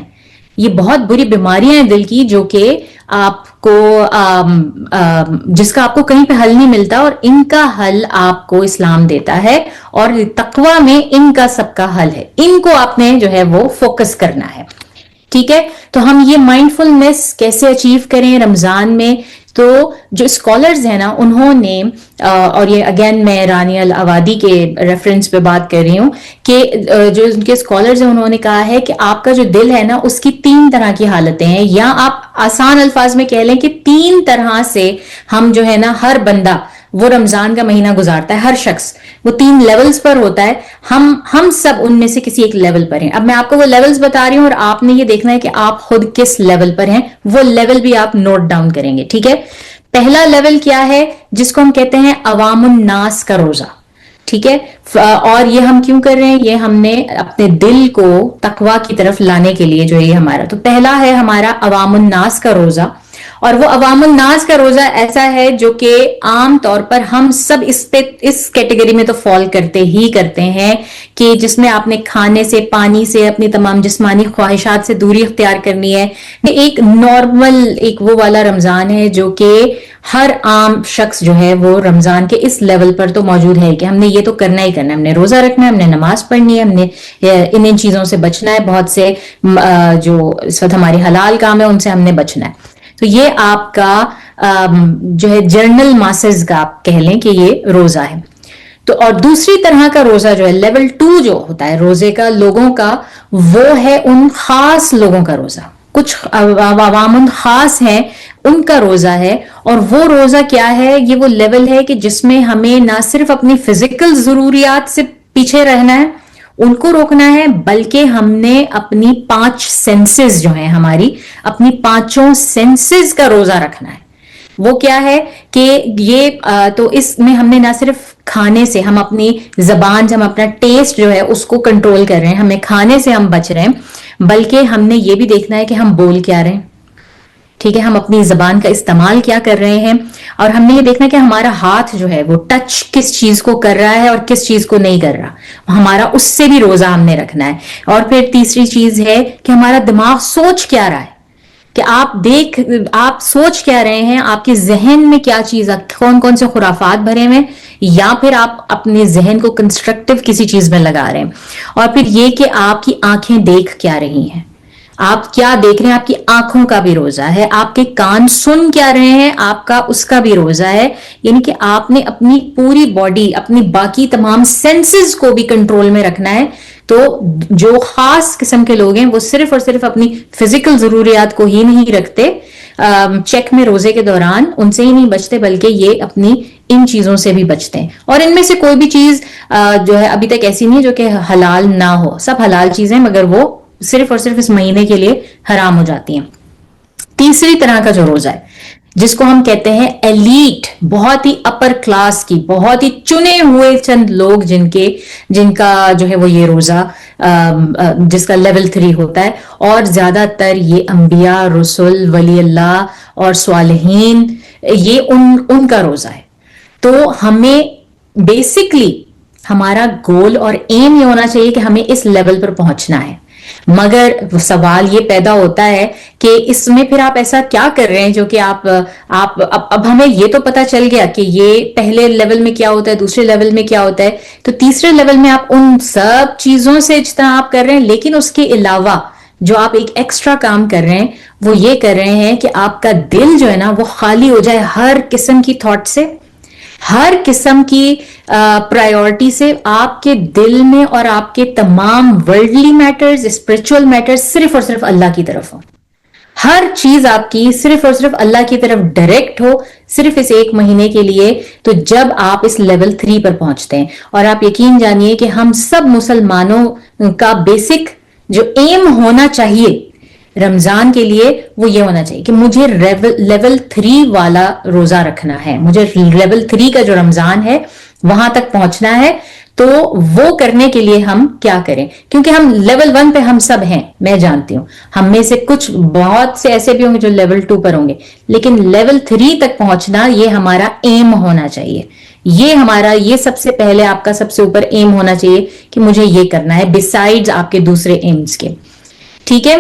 یہ بہت بری بیماریاں ہیں دل کی، جو کہ آپ کو جس کا آپ کو کہیں پہ حل نہیں ملتا، اور ان کا حل آپ کو اسلام دیتا ہے، اور تقویٰ میں ان کا سب کا حل ہے. ان کو آپ نے جو ہے وہ فوکس کرنا ہے. ٹھیک ہے. تو ہم یہ مائنڈفلنس کیسے اچیو کریں رمضان میں؟ تو جو اسکالرز ہیں نا، انہوں نے اور یہ اگین میں رانی العوادی کے ریفرنس پہ بات کر رہی ہوں کہ جو ان کے اسکالرز ہیں انہوں نے کہا ہے کہ آپ کا جو دل ہے نا، اس کی 3 طرح کی حالتیں ہیں، یا آپ آسان الفاظ میں کہہ لیں کہ 3 طرح سے ہم جو ہے نا، ہر بندہ وہ رمضان کا مہینہ گزارتا ہے، ہر شخص وہ 3 لیولز پر ہوتا ہے. ہم سب ان میں سے کسی ایک لیول پر ہیں. اب میں آپ کو وہ لیولز بتا رہی ہوں، اور آپ نے یہ دیکھنا ہے کہ آپ خود کس لیول پر ہیں. وہ لیول بھی آپ نوٹ ڈاؤن کریں گے. ٹھیک ہے. پہلا لیول کیا ہے؟ جس کو ہم کہتے ہیں عوام الناس کا روزہ. ٹھیک ہے. اور یہ ہم کیوں کر رہے ہیں؟ یہ ہم نے اپنے دل کو تقویٰ کی طرف لانے کے لیے جو یہ ہمارا، تو پہلا ہے ہمارا عوام الناس کا روزہ. اور وہ عوام الناس کا روزہ ایسا ہے جو کہ عام طور پر ہم سب اس کیٹیگری میں تو فال کرتے ہی کرتے ہیں، کہ جس میں آپ نے کھانے سے، پانی سے، اپنی تمام جسمانی خواہشات سے دوری اختیار کرنی ہے. ایک نارمل، ایک وہ والا رمضان ہے جو کہ ہر عام شخص جو ہے وہ رمضان کے اس لیول پر تو موجود ہے کہ ہم نے یہ تو کرنا ہی کرنا ہے، ہم نے روزہ رکھنا ہے، ہم نے نماز پڑھنی ہے، ہم نے ان چیزوں سے بچنا ہے، بہت سے جو اس وقت ہماری حلال کام ہے ان سے ہم نے بچنا ہے. تو یہ آپ کا جو ہے جرنل ماسز کا آپ کہہ لیں کہ یہ روزہ ہے. تو اور دوسری طرح کا روزہ جو ہے لیول 2 جو ہوتا ہے روزے کا لوگوں کا، وہ ہے ان خاص لوگوں کا روزہ. کچھ عوام خاص ہیں، ان کا روزہ ہے. اور وہ روزہ کیا ہے؟ یہ وہ لیول ہے کہ جس میں ہمیں نہ صرف اپنی فزیکل ضروریات سے پیچھے رہنا ہے، ان کو روکنا ہے، بلکہ ہم نے اپنی 5 سینسز جو ہیں، ہماری اپنی 5 سینسز کا روزہ رکھنا ہے. وہ کیا ہے کہ یہ تو اس میں ہم نے نہ صرف کھانے سے، ہم اپنی زبان سے، ہم اپنا ٹیسٹ جو ہے اس کو کنٹرول کر رہے ہیں، ہمیں کھانے سے ہم بچ رہے ہیں، بلکہ ہم نے یہ بھی دیکھنا ہے کہ ہم بول کیا رہے ہیں. ٹھیک ہے. ہم اپنی زبان کا استعمال کیا کر رہے ہیں، اور ہم نے یہ دیکھنا کہ ہمارا ہاتھ جو ہے وہ ٹچ کس چیز کو کر رہا ہے اور کس چیز کو نہیں کر رہا. ہمارا اس سے بھی روزہ ہم نے رکھنا ہے. اور پھر تیسری چیز ہے کہ ہمارا دماغ سوچ کیا رہا ہے، کہ آپ سوچ کیا رہے ہیں، آپ کے ذہن میں کیا چیز، کون کون سے خرافات بھرے ہوئے، یا پھر آپ اپنے ذہن کو کنسٹرکٹیو کسی چیز میں لگا رہے ہیں. اور پھر یہ کہ آپ کی آنکھیں دیکھ کیا رہی ہیں، آپ کیا دیکھ رہے ہیں، آپ کی آنکھوں کا بھی روزہ ہے. آپ کے کان سن کیا رہے ہیں، آپ کا اس کا بھی روزہ ہے. یعنی کہ آپ نے اپنی پوری باڈی، اپنی باقی تمام سینسز کو بھی کنٹرول میں رکھنا ہے. تو جو خاص قسم کے لوگ ہیں وہ صرف اور صرف اپنی فزیکل ضروریات کو ہی نہیں رکھتے چیک میں روزے کے دوران، ان سے ہی نہیں بچتے، بلکہ یہ اپنی ان چیزوں سے بھی بچتے ہیں. اور ان میں سے کوئی بھی چیز جو ہے ابھی تک ایسی نہیں ہے جو کہ حلال نہ ہو. سب حلال چیزیں، مگر وہ صرف اور صرف اس مہینے کے لیے حرام ہو جاتی ہیں. تیسری طرح کا جو روزہ ہے جس کو ہم کہتے ہیں ایلیٹ، بہت ہی اپر کلاس کی، بہت ہی چنے ہوئے چند لوگ جن کا جو ہے وہ یہ روزہ جس کا لیول 3 ہوتا ہے، اور زیادہ تر یہ انبیاء، رسول، ولی اللہ اور صالحین، یہ ان کا روزہ ہے. تو ہمیں بیسکلی ہمارا گول اور ایم یہ ہونا چاہیے کہ ہمیں اس لیول پر پہنچنا ہے. مگر سوال یہ پیدا ہوتا ہے کہ اس میں پھر آپ ایسا کیا کر رہے ہیں جو کہ آپ اب ہمیں یہ تو پتا چل گیا کہ یہ پہلے لیول میں کیا ہوتا ہے، دوسرے لیول میں کیا ہوتا ہے، تو تیسرے لیول میں آپ ان سب چیزوں سے اجتناب کر رہے ہیں، لیکن اس کے علاوہ جو آپ ایک ایکسٹرا کام کر رہے ہیں وہ یہ کر رہے ہیں کہ آپ کا دل جو ہے نا وہ خالی ہو جائے ہر قسم کی تھاٹ سے، ہر قسم کی پرائیورٹی سے. آپ کے دل میں اور آپ کے تمام ورلڈلی میٹرز، اسپرچول میٹرز صرف اور صرف اللہ کی طرف ہو. ہر چیز آپ کی صرف اور صرف اللہ کی طرف ڈائریکٹ ہو، صرف اس ایک مہینے کے لیے. تو جب آپ اس لیول 3 پر پہنچتے ہیں، اور آپ یقین جانیے کہ ہم سب مسلمانوں کا بیسک جو ایم ہونا چاہیے رمضان کے لیے وہ یہ ہونا چاہیے کہ مجھے لیول 3 والا روزہ رکھنا ہے، مجھے لیول 3 کا جو رمضان ہے وہاں تک پہنچنا ہے. تو وہ کرنے کے لیے ہم کیا کریں؟ کیونکہ ہم لیول 1 پہ ہم سب ہیں، میں جانتی ہوں ہم میں سے کچھ بہت سے ایسے بھی ہوں گے جو لیول 2 پر ہوں گے، لیکن لیول 3 تک پہنچنا یہ ہمارا ایم ہونا چاہیے. یہ سب سے پہلے آپ کا سب سے اوپر ایم ہونا چاہیے کہ مجھے یہ کرنا ہے بسائیڈز آپ کے دوسرے ایمز کے. ٹھیک ہے،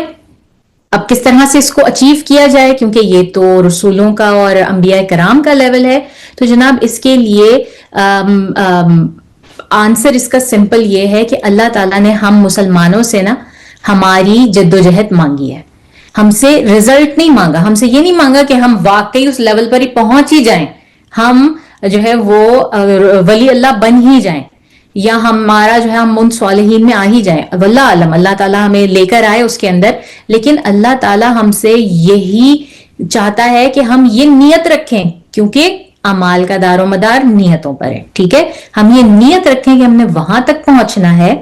اب کس طرح سے اس کو اچیو کیا جائے، کیونکہ یہ تو رسولوں کا اور انبیاء کرام کا لیول ہے. تو جناب اس کے لیے آنسر اس کا سمپل یہ ہے کہ اللہ تعالیٰ نے ہم مسلمانوں سے نا ہماری جدوجہد مانگی ہے، ہم سے رزلٹ نہیں مانگا، ہم سے یہ نہیں مانگا کہ ہم واقعی اس لیول پر ہی پہنچ ہی جائیں، ہم جو ہے وہ ولی اللہ بن ہی جائیں، یا ہمارا جو ہے ہم ان صالحین میں آ ہی جائیں. واللہ عالم اللہ تعالیٰ ہمیں لے کر آئے اس کے اندر، لیکن اللہ تعالیٰ ہم سے یہی چاہتا ہے کہ ہم یہ نیت رکھیں، کیونکہ اعمال کا دار و مدار نیتوں پر ہے. ٹھیک ہے، ہم یہ نیت رکھیں کہ ہم نے وہاں تک پہنچنا ہے،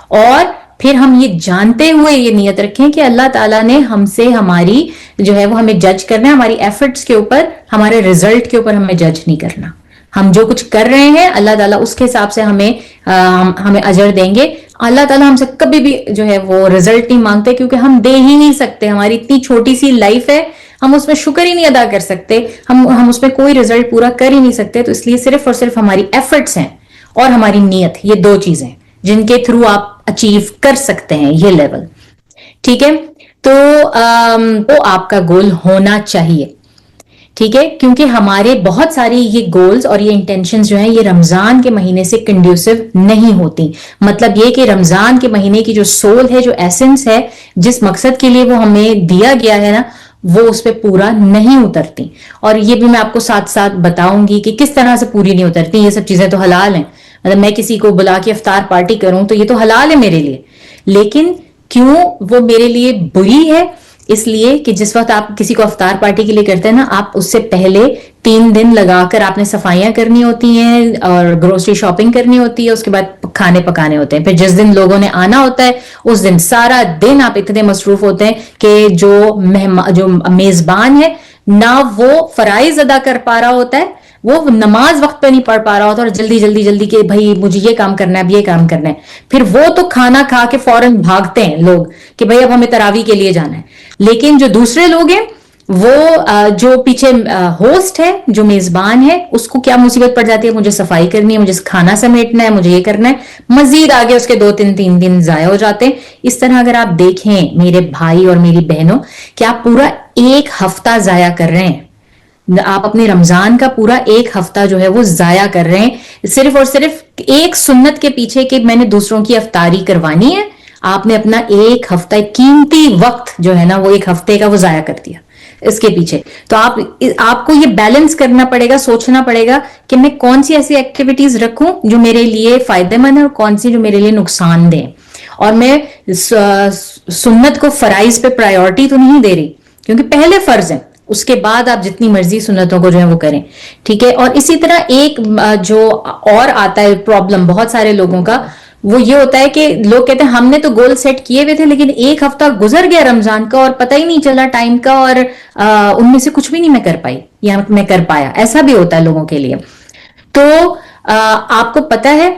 اور پھر ہم یہ جانتے ہوئے یہ نیت رکھیں کہ اللہ تعالیٰ نے ہم سے ہماری جو ہے وہ ہمیں جج کرنا ہے، ہماری ایفرٹس کے اوپر، ہمارے رزلٹ کے اوپر ہمیں جج نہیں کرنا. ہم جو کچھ کر رہے ہیں اللہ تعالیٰ اس کے حساب سے ہمیں اجر دیں گے. اللہ تعالیٰ ہم سے کبھی بھی جو ہے وہ رزلٹ نہیں مانگتے، کیونکہ ہم دے ہی نہیں سکتے، ہماری اتنی چھوٹی سی لائف ہے، ہم اس میں شکر ہی نہیں ادا کر سکتے، ہم اس میں کوئی رزلٹ پورا کر ہی نہیں سکتے. تو اس لیے صرف اور صرف ہماری ایفرٹس ہیں اور ہماری نیت، یہ 2 چیزیں جن کے تھرو آپ اچیو کر سکتے ہیں یہ لیول. ٹھیک ہے، تو وہ آپ کا گول ہونا چاہیے. ٹھیک ہے، کیونکہ ہمارے بہت ساری یہ گولز اور یہ انٹینشنز جو ہیں یہ رمضان کے مہینے سے کنڈیوسو نہیں ہوتی. مطلب یہ کہ رمضان کے مہینے کی جو سول ہے، جو ایسنس ہے، جس مقصد کے لیے وہ ہمیں دیا گیا ہے نا، وہ اس پہ پورا نہیں اترتی. اور یہ بھی میں آپ کو ساتھ ساتھ بتاؤں گی کہ کس طرح سے پوری نہیں اترتی. یہ سب چیزیں تو حلال ہیں، مطلب میں کسی کو بلا کے افطار پارٹی کروں تو یہ تو حلال ہے میرے لیے، لیکن کیوں وہ میرے لیے بری ہے؟ اس لیے کہ جس وقت آپ کسی کو افطار پارٹی کے لیے کرتے ہیں نا، آپ اس سے پہلے 3 دن لگا کر آپ نے صفائیاں کرنی ہوتی ہیں اور گروسری شاپنگ کرنی ہوتی ہے، اس کے بعد کھانے پکانے ہوتے ہیں. پھر جس دن لوگوں نے آنا ہوتا ہے اس دن سارا دن آپ اتنے مصروف ہوتے ہیں کہ جو میزبان ہے نہ وہ فرائض ادا کر پا رہا ہوتا ہے، وہ نماز وقت پہ نہیں پڑھ پا رہا ہوتا، اور جلدی کہ بھائی مجھے یہ کام کرنا ہے، اب یہ کام کرنا ہے. پھر وہ تو کھانا کھا کے فوراً بھاگتے ہیں لوگ کہ بھائی اب ہمیں تراویح کے لیے جانا ہے. لیکن جو دوسرے لوگ ہیں، وہ جو پیچھے ہوسٹ ہے، جو میزبان ہے، اس کو کیا مصیبت پڑ جاتی ہے؟ مجھے صفائی کرنی ہے، مجھے کھانا سمیٹنا ہے، مجھے یہ کرنا ہے، مزید آگے اس کے 2-3 دن ضائع ہو جاتے ہیں. اس طرح اگر آپ دیکھیں میرے بھائی اور میری بہنوں کہ آپ پورا 1 ہفتہ ضائع کر رہے ہیں، آپ اپنے رمضان کا پورا 1 ہفتہ جو ہے وہ ضائع کر رہے ہیں صرف اور صرف ایک سنت کے پیچھے کہ میں نے دوسروں کی افطاری کروانی ہے. آپ نے اپنا 1 ہفتہ قیمتی وقت جو ہے نا وہ 1 ہفتے کا وہ ضائع کر دیا اس کے پیچھے. تو آپ کو یہ بیلنس کرنا پڑے گا، سوچنا پڑے گا کہ میں کون سی ایسی ایکٹیویٹیز رکھوں جو میرے لیے فائدہ مند ہے اور کون سی جو میرے لیے نقصان دیں. اور میں سنت کو فرائض پہ پرائیورٹی تو نہیں دے رہی، کیونکہ پہلے فرض ہیں، اس کے بعد آپ جتنی مرضی سنتوں کو جو ہے وہ کریں. ٹھیک ہے، اور اسی طرح ایک جو اور آتا ہے پرابلم بہت سارے لوگوں کا، وہ یہ ہوتا ہے کہ لوگ کہتے ہیں ہم نے تو گول سیٹ کیے ہوئے تھے لیکن ایک ہفتہ گزر گیا رمضان کا اور پتہ ہی نہیں چلا ٹائم کا، اور ان میں سے کچھ بھی نہیں میں کر پائی یا میں کر پایا. ایسا بھی ہوتا ہے لوگوں کے لیے. تو آپ کو پتہ ہے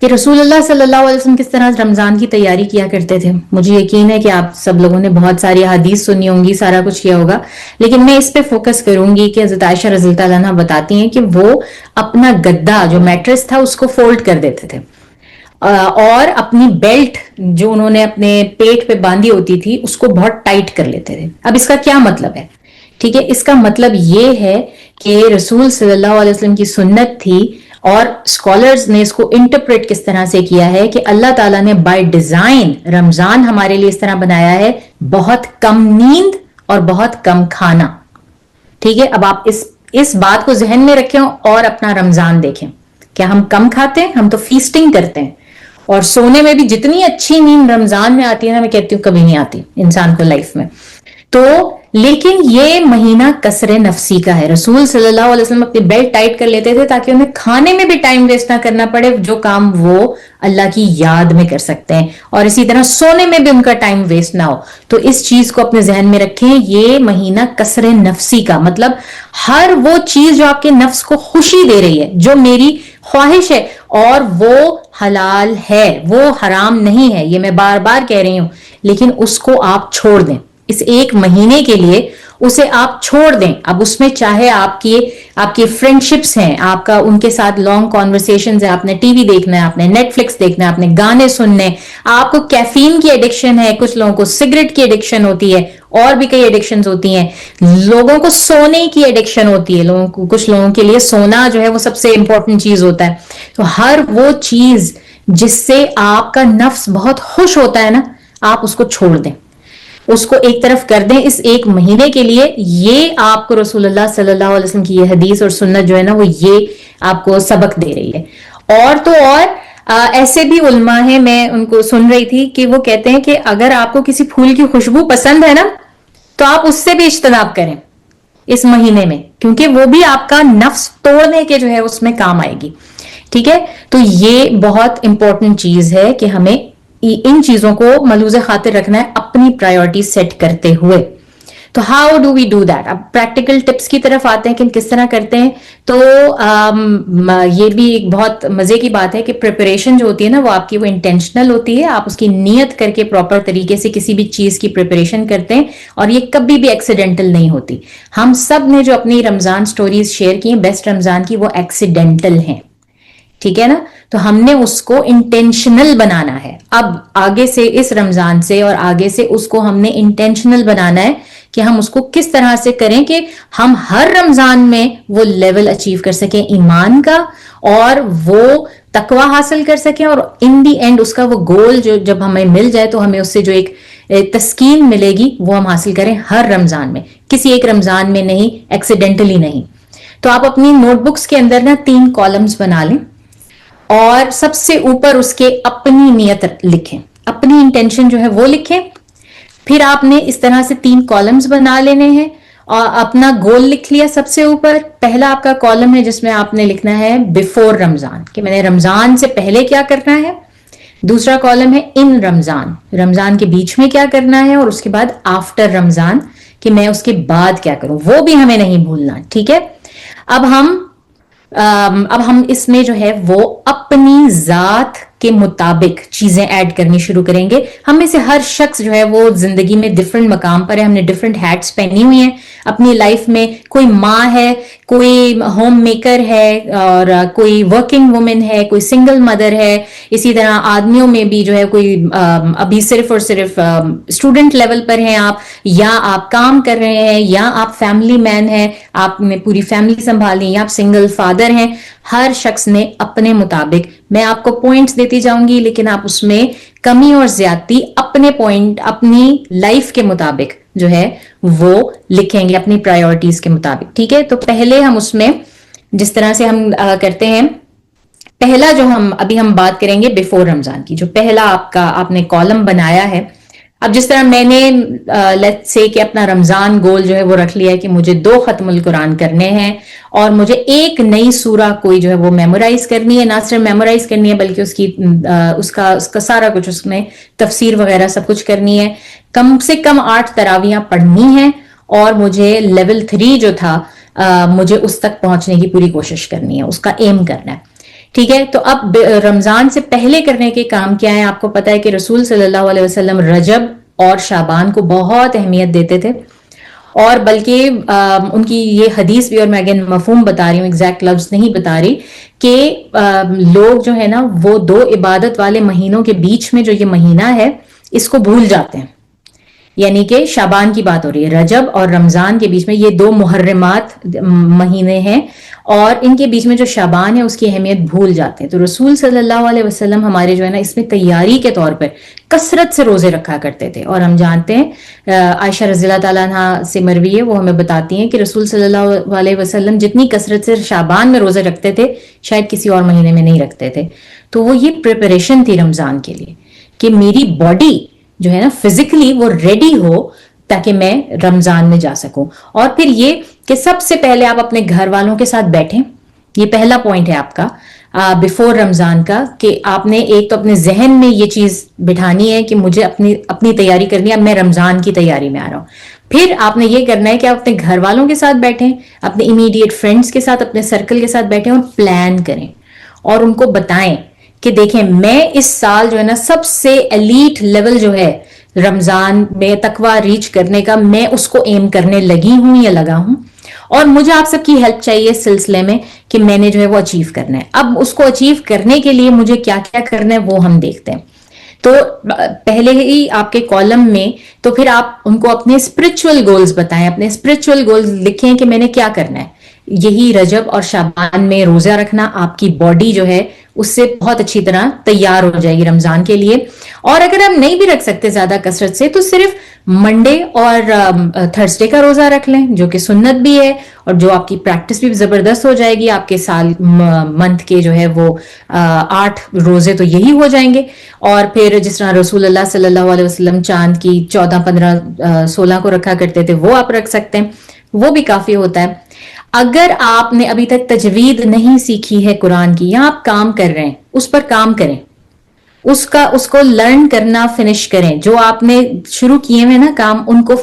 کہ رسول اللہ صلی اللہ علیہ وسلم کس طرح رمضان کی تیاری کیا کرتے تھے. مجھے یقین ہے کہ آپ سب لوگوں نے بہت ساری حدیث سنی ہوں گی، سارا کچھ کیا ہوگا، لیکن میں اس پہ فوکس کروں گی کہ حضرت عائشہ رضی اللہ عنہا بتاتی ہیں کہ وہ اپنا گدا جو میٹرس تھا اس کو فولڈ کر دیتے تھے، اور اپنی بیلٹ جو انہوں نے اپنے پیٹ پہ باندھی ہوتی تھی اس کو بہت ٹائٹ کر لیتے تھے. اب اس کا کیا مطلب ہے؟ ٹھیک ہے، اس کا مطلب یہ ہے کہ رسول صلی اللہ علیہ وسلم کی سنت تھی، اور اسکالرز نے اس کو انٹرپریٹ کس طرح سے کیا ہے کہ اللہ تعالیٰ نے بائی ڈیزائن رمضان ہمارے لیے اس طرح بنایا ہے، بہت کم نیند اور بہت کم کھانا. ٹھیک ہے، اب آپ اس بات کو ذہن میں رکھیں اور اپنا رمضان دیکھیں. کیا ہم کم کھاتے ہیں؟ ہم تو فیسٹنگ کرتے ہیں، اور سونے میں بھی جتنی اچھی نیند رمضان میں آتی ہے نا، میں کہتی ہوں کبھی نہیں آتی انسان کو لائف میں. تو لیکن یہ مہینہ کسر نفسی کا ہے. رسول صلی اللہ علیہ وسلم اپنی بیلٹ ٹائٹ کر لیتے تھے تاکہ انہیں کھانے میں بھی ٹائم ویسٹ نہ کرنا پڑے، جو کام وہ اللہ کی یاد میں کر سکتے ہیں، اور اسی طرح سونے میں بھی ان کا ٹائم ویسٹ نہ ہو. تو اس چیز کو اپنے ذہن میں رکھیں، یہ مہینہ کسر نفسی کا مطلب ہر وہ چیز جو آپ کے نفس کو خوشی دے رہی ہے، جو میری خواہش ہے اور وہ حلال ہے، وہ حرام نہیں ہے، یہ میں بار بار کہہ رہی ہوں، لیکن اس کو آپ چھوڑ دیں. اس ایک مہینے کے لیے اسے آپ چھوڑ دیں. اب اس میں چاہے آپ کی فرینڈ شپس ہیں، آپ کا ان کے ساتھ لانگ کانورسیشنز ہیں، آپ نے ٹی وی دیکھنا ہے، آپ نے نیٹ فلکس دیکھنا ہے، آپ نے گانے سننے، آپ کو کیفین کی ایڈکشن ہے، کچھ لوگوں کو سگریٹ کی ایڈکشن ہوتی ہے، اور بھی کئی ایڈکشنز ہوتی ہیں. لوگوں کو سونے کی ایڈکشن ہوتی ہے، کچھ لوگوں کے لیے سونا جو ہے وہ سب سے امپورٹنٹ چیز ہوتا ہے. تو ہر وہ چیز جس سے آپ کا نفس بہت خوش ہوتا ہے نا، آپ اس کو چھوڑ دیں، اس کو ایک طرف کر دیں اس ایک مہینے کے لیے. یہ آپ کو رسول اللہ صلی اللہ علیہ وسلم کی یہ حدیث اور سنت جو ہے نا، وہ یہ آپ کو سبق دے رہی ہے. اور تو اور ایسے بھی علماء ہیں، میں ان کو سن رہی تھی کہ وہ کہتے ہیں کہ اگر آپ کو کسی پھول کی خوشبو پسند ہے نا، تو آپ اس سے بھی اجتناب کریں اس مہینے میں، کیونکہ وہ بھی آپ کا نفس توڑنے کے جو ہے اس میں کام آئے گی. ٹھیک ہے، تو یہ بہت امپورٹنٹ چیز ہے کہ ہمیں ان چیزوں کو ملحوظ خاطر رکھنا ہے اپنی پرائیورٹی سیٹ کرتے ہوئے. تو how do we do that? اب پریکٹیکل ٹپس کی طرف آتے ہیں کہ کس طرح کرتے ہیں. تو یہ بھی ایک بہت مزے کی بات ہے کہ پریپریشن جو ہوتی ہے نا، وہ آپ کی وہ انٹینشنل ہوتی ہے. آپ اس کی نیت کر کے پراپر طریقے سے کسی بھی چیز کی پریپریشن کرتے ہیں، اور یہ کبھی بھی ایکسیڈنٹل نہیں ہوتی. ہم سب نے جو اپنی رمضان سٹوریز شیئر کی ہیں بیسٹ رمضان کی، وہ ایکسیڈنٹل ہیں. ٹھیک ہے نا، تو ہم نے اس کو انٹینشنل بنانا ہے. اب آگے سے اس رمضان سے اور آگے سے اس کو ہم نے انٹینشنل بنانا ہے کہ ہم اس کو کس طرح سے کریں کہ ہم ہر رمضان میں وہ لیول اچیو کر سکیں ایمان کا، اور وہ تقوی حاصل کر سکیں، اور ان دی اینڈ اس کا وہ گول جو جب ہمیں مل جائے تو ہمیں اس سے جو ایک تسکین ملے گی وہ ہم حاصل کریں ہر رمضان میں، کسی ایک رمضان میں نہیں، ایکسیڈنٹلی نہیں. تو آپ اپنی نوٹ بکس کے اندر نا 3 کالمز بنا لیں، اور سب سے اوپر اس کے اپنی نیت لکھیں، اپنی انٹینشن جو ہے وہ لکھیں. پھر آپ نے اس طرح سے 3 کالمز بنا لینے ہیں، اور اپنا گول لکھ لیا سب سے اوپر. پہلا آپ کا کالم ہے جس میں آپ نے لکھنا ہے بیفور رمضان، کہ میں نے رمضان سے پہلے کیا کرنا ہے. دوسرا کالم ہے ان رمضان، رمضان کے بیچ میں کیا کرنا ہے، اور اس کے بعد آفٹر رمضان، کہ میں اس کے بعد کیا کروں، وہ بھی ہمیں نہیں بھولنا. ٹھیک ہے، اب ہم اس میں جو ہے وہ اپنی ذات کے مطابق چیزیں ایڈ کرنی شروع کریں گے. ہم میں سے ہر شخص جو ہے وہ زندگی میں ڈفرنٹ مقام پر ہے، ہم نے ڈفرنٹ ہیٹس پہنی ہوئی ہیں اپنی لائف میں. کوئی ماں ہے، کوئی ہوم میکر ہے، اور کوئی ورکنگ وومن ہے، کوئی سنگل مدر ہے. اسی طرح آدمیوں میں بھی جو ہے کوئی ابھی صرف اور صرف اسٹوڈنٹ لیول پر ہیں آپ، یا آپ کام کر رہے ہیں، یا آپ فیملی مین ہیں، آپ نے پوری فیملی سنبھالی، یا آپ سنگل فادر ہیں. ہر شخص نے اپنے مطابق، میں آپ کو پوائنٹس دیتی جاؤں گی لیکن آپ اس میں کمی اور زیادتی اپنے پوائنٹ اپنی لائف کے مطابق جو ہے وہ لکھیں گے، اپنی پرائیورٹیز کے مطابق. ٹھیک ہے، تو پہلے ہم اس میں جس طرح سے ہم کرتے ہیں، پہلا جو ہم بات کریں گے بیفور رمضان کی. جو پہلا آپ نے کالم بنایا ہے اب جس طرح میں نے لیٹ سے کہ اپنا رمضان گول جو ہے وہ رکھ لیا ہے کہ مجھے 2 ختم القرآن کرنے ہیں اور مجھے ایک نئی سورہ کوئی جو ہے وہ میمورائز کرنی ہے، نہ صرف میمورائز کرنی ہے بلکہ اس کا سارا کچھ اس میں تفسیر وغیرہ سب کچھ کرنی ہے، کم سے کم 8 تراویحاں پڑھنی ہیں، اور مجھے لیول 3 جو تھا مجھے اس تک پہنچنے کی پوری کوشش کرنی ہے، اس کا ایم کرنا ہے. ٹھیک ہے. تو اب رمضان سے پہلے کرنے کے کام کیا ہے؟ آپ کو پتا ہے کہ رسول صلی اللہ علیہ وسلم رجب اور شعبان کو بہت اہمیت دیتے تھے، اور بلکہ ان کی یہ حدیث بھی، اور میں اگین مفہوم بتا رہی ہوں، ایگزیکٹ لفظ نہیں بتا رہی، کہ لوگ جو ہے نا وہ 2 عبادت والے مہینوں کے بیچ میں جو یہ مہینہ ہے اس کو بھول جاتے ہیں. یعنی کہ شعبان کی بات ہو رہی ہے، رجب اور رمضان کے بیچ میں یہ 2 محرمات مہینے ہیں، اور ان کے بیچ میں جو شعبان ہے اس کی اہمیت بھول جاتے ہیں. تو رسول صلی اللہ علیہ وسلم ہمارے جو ہے نا اس میں تیاری کے طور پر کثرت سے روزے رکھا کرتے تھے. اور ہم جانتے ہیں عائشہ رضی اللہ تعالیٰ عنہ سے مروی ہے، وہ ہمیں بتاتی ہیں کہ رسول صلی اللہ علیہ وسلم جتنی کثرت سے شعبان میں روزے رکھتے تھے شاید کسی اور مہینے میں نہیں رکھتے تھے. تو وہ یہ پریپریشن تھی رمضان کے لیے کہ میری باڈی جو ہے نا فزیکلی وہ ریڈی ہو تاکہ میں رمضان میں جا سکوں. اور پھر یہ کہ سب سے پہلے آپ اپنے گھر والوں کے ساتھ بیٹھیں، یہ پہلا پوائنٹ ہے آپ کا بیفور رمضان کا، کہ آپ نے ایک تو اپنے ذہن میں یہ چیز بٹھانی ہے کہ مجھے اپنی تیاری کرنی ہے، اب میں رمضان کی تیاری میں آ رہا ہوں. پھر آپ نے یہ کرنا ہے کہ آپ اپنے گھر والوں کے ساتھ بیٹھیں، اپنے امیڈیٹ فرینڈس کے ساتھ، اپنے سرکل کے ساتھ بیٹھیں اور پلان کریں اور ان کو بتائیں کہ دیکھیں میں اس سال جو ہے نا سب سے ایلیٹ لیول جو ہے رمضان میں تقوی ریچ کرنے کا، میں اس کو ایم کرنے لگی ہوں یا لگا ہوں، اور مجھے آپ سب کی ہیلپ چاہیے اس سلسلے میں کہ میں نے جو ہے وہ اچیو کرنا ہے. اب اس کو اچیو کرنے کے لیے مجھے کیا کیا کرنا ہے وہ ہم دیکھتے ہیں. تو پہلے ہی آپ کے کالم میں تو پھر آپ ان کو اپنے اسپرچل گولز بتائیں، اپنے اسپرچل گولز لکھیں کہ میں نے کیا کرنا ہے. یہی رجب اور شعبان میں روزہ رکھنا آپ کی باڈی جو ہے اس سے بہت اچھی طرح تیار ہو جائے گی رمضان کے لیے. اور اگر آپ نہیں بھی رکھ سکتے زیادہ کثرت سے تو صرف منڈے اور تھرسڈے کا روزہ رکھ لیں جو کہ سنت بھی ہے، اور جو آپ کی پریکٹس بھی زبردست ہو جائے گی. آپ کے سال منتھ کے جو ہے وہ 8 روزے تو یہی ہو جائیں گے. اور پھر جس طرح رسول اللہ صلی اللہ علیہ وسلم چاند کی 14 15 16 کو رکھا کرتے تھے وہ آپ رکھ سکتے ہیں، وہ بھی کافی ہوتا ہے. اگر آپ نے ابھی تک تجوید نہیں سیکھی ہے قرآن کی، یا آپ کام کر رہے ہیں اس پر کام کریں، اس کو لرن کرنا فنش کریں. جو آپ نے شروع کیے ہوئے نا کام ان کو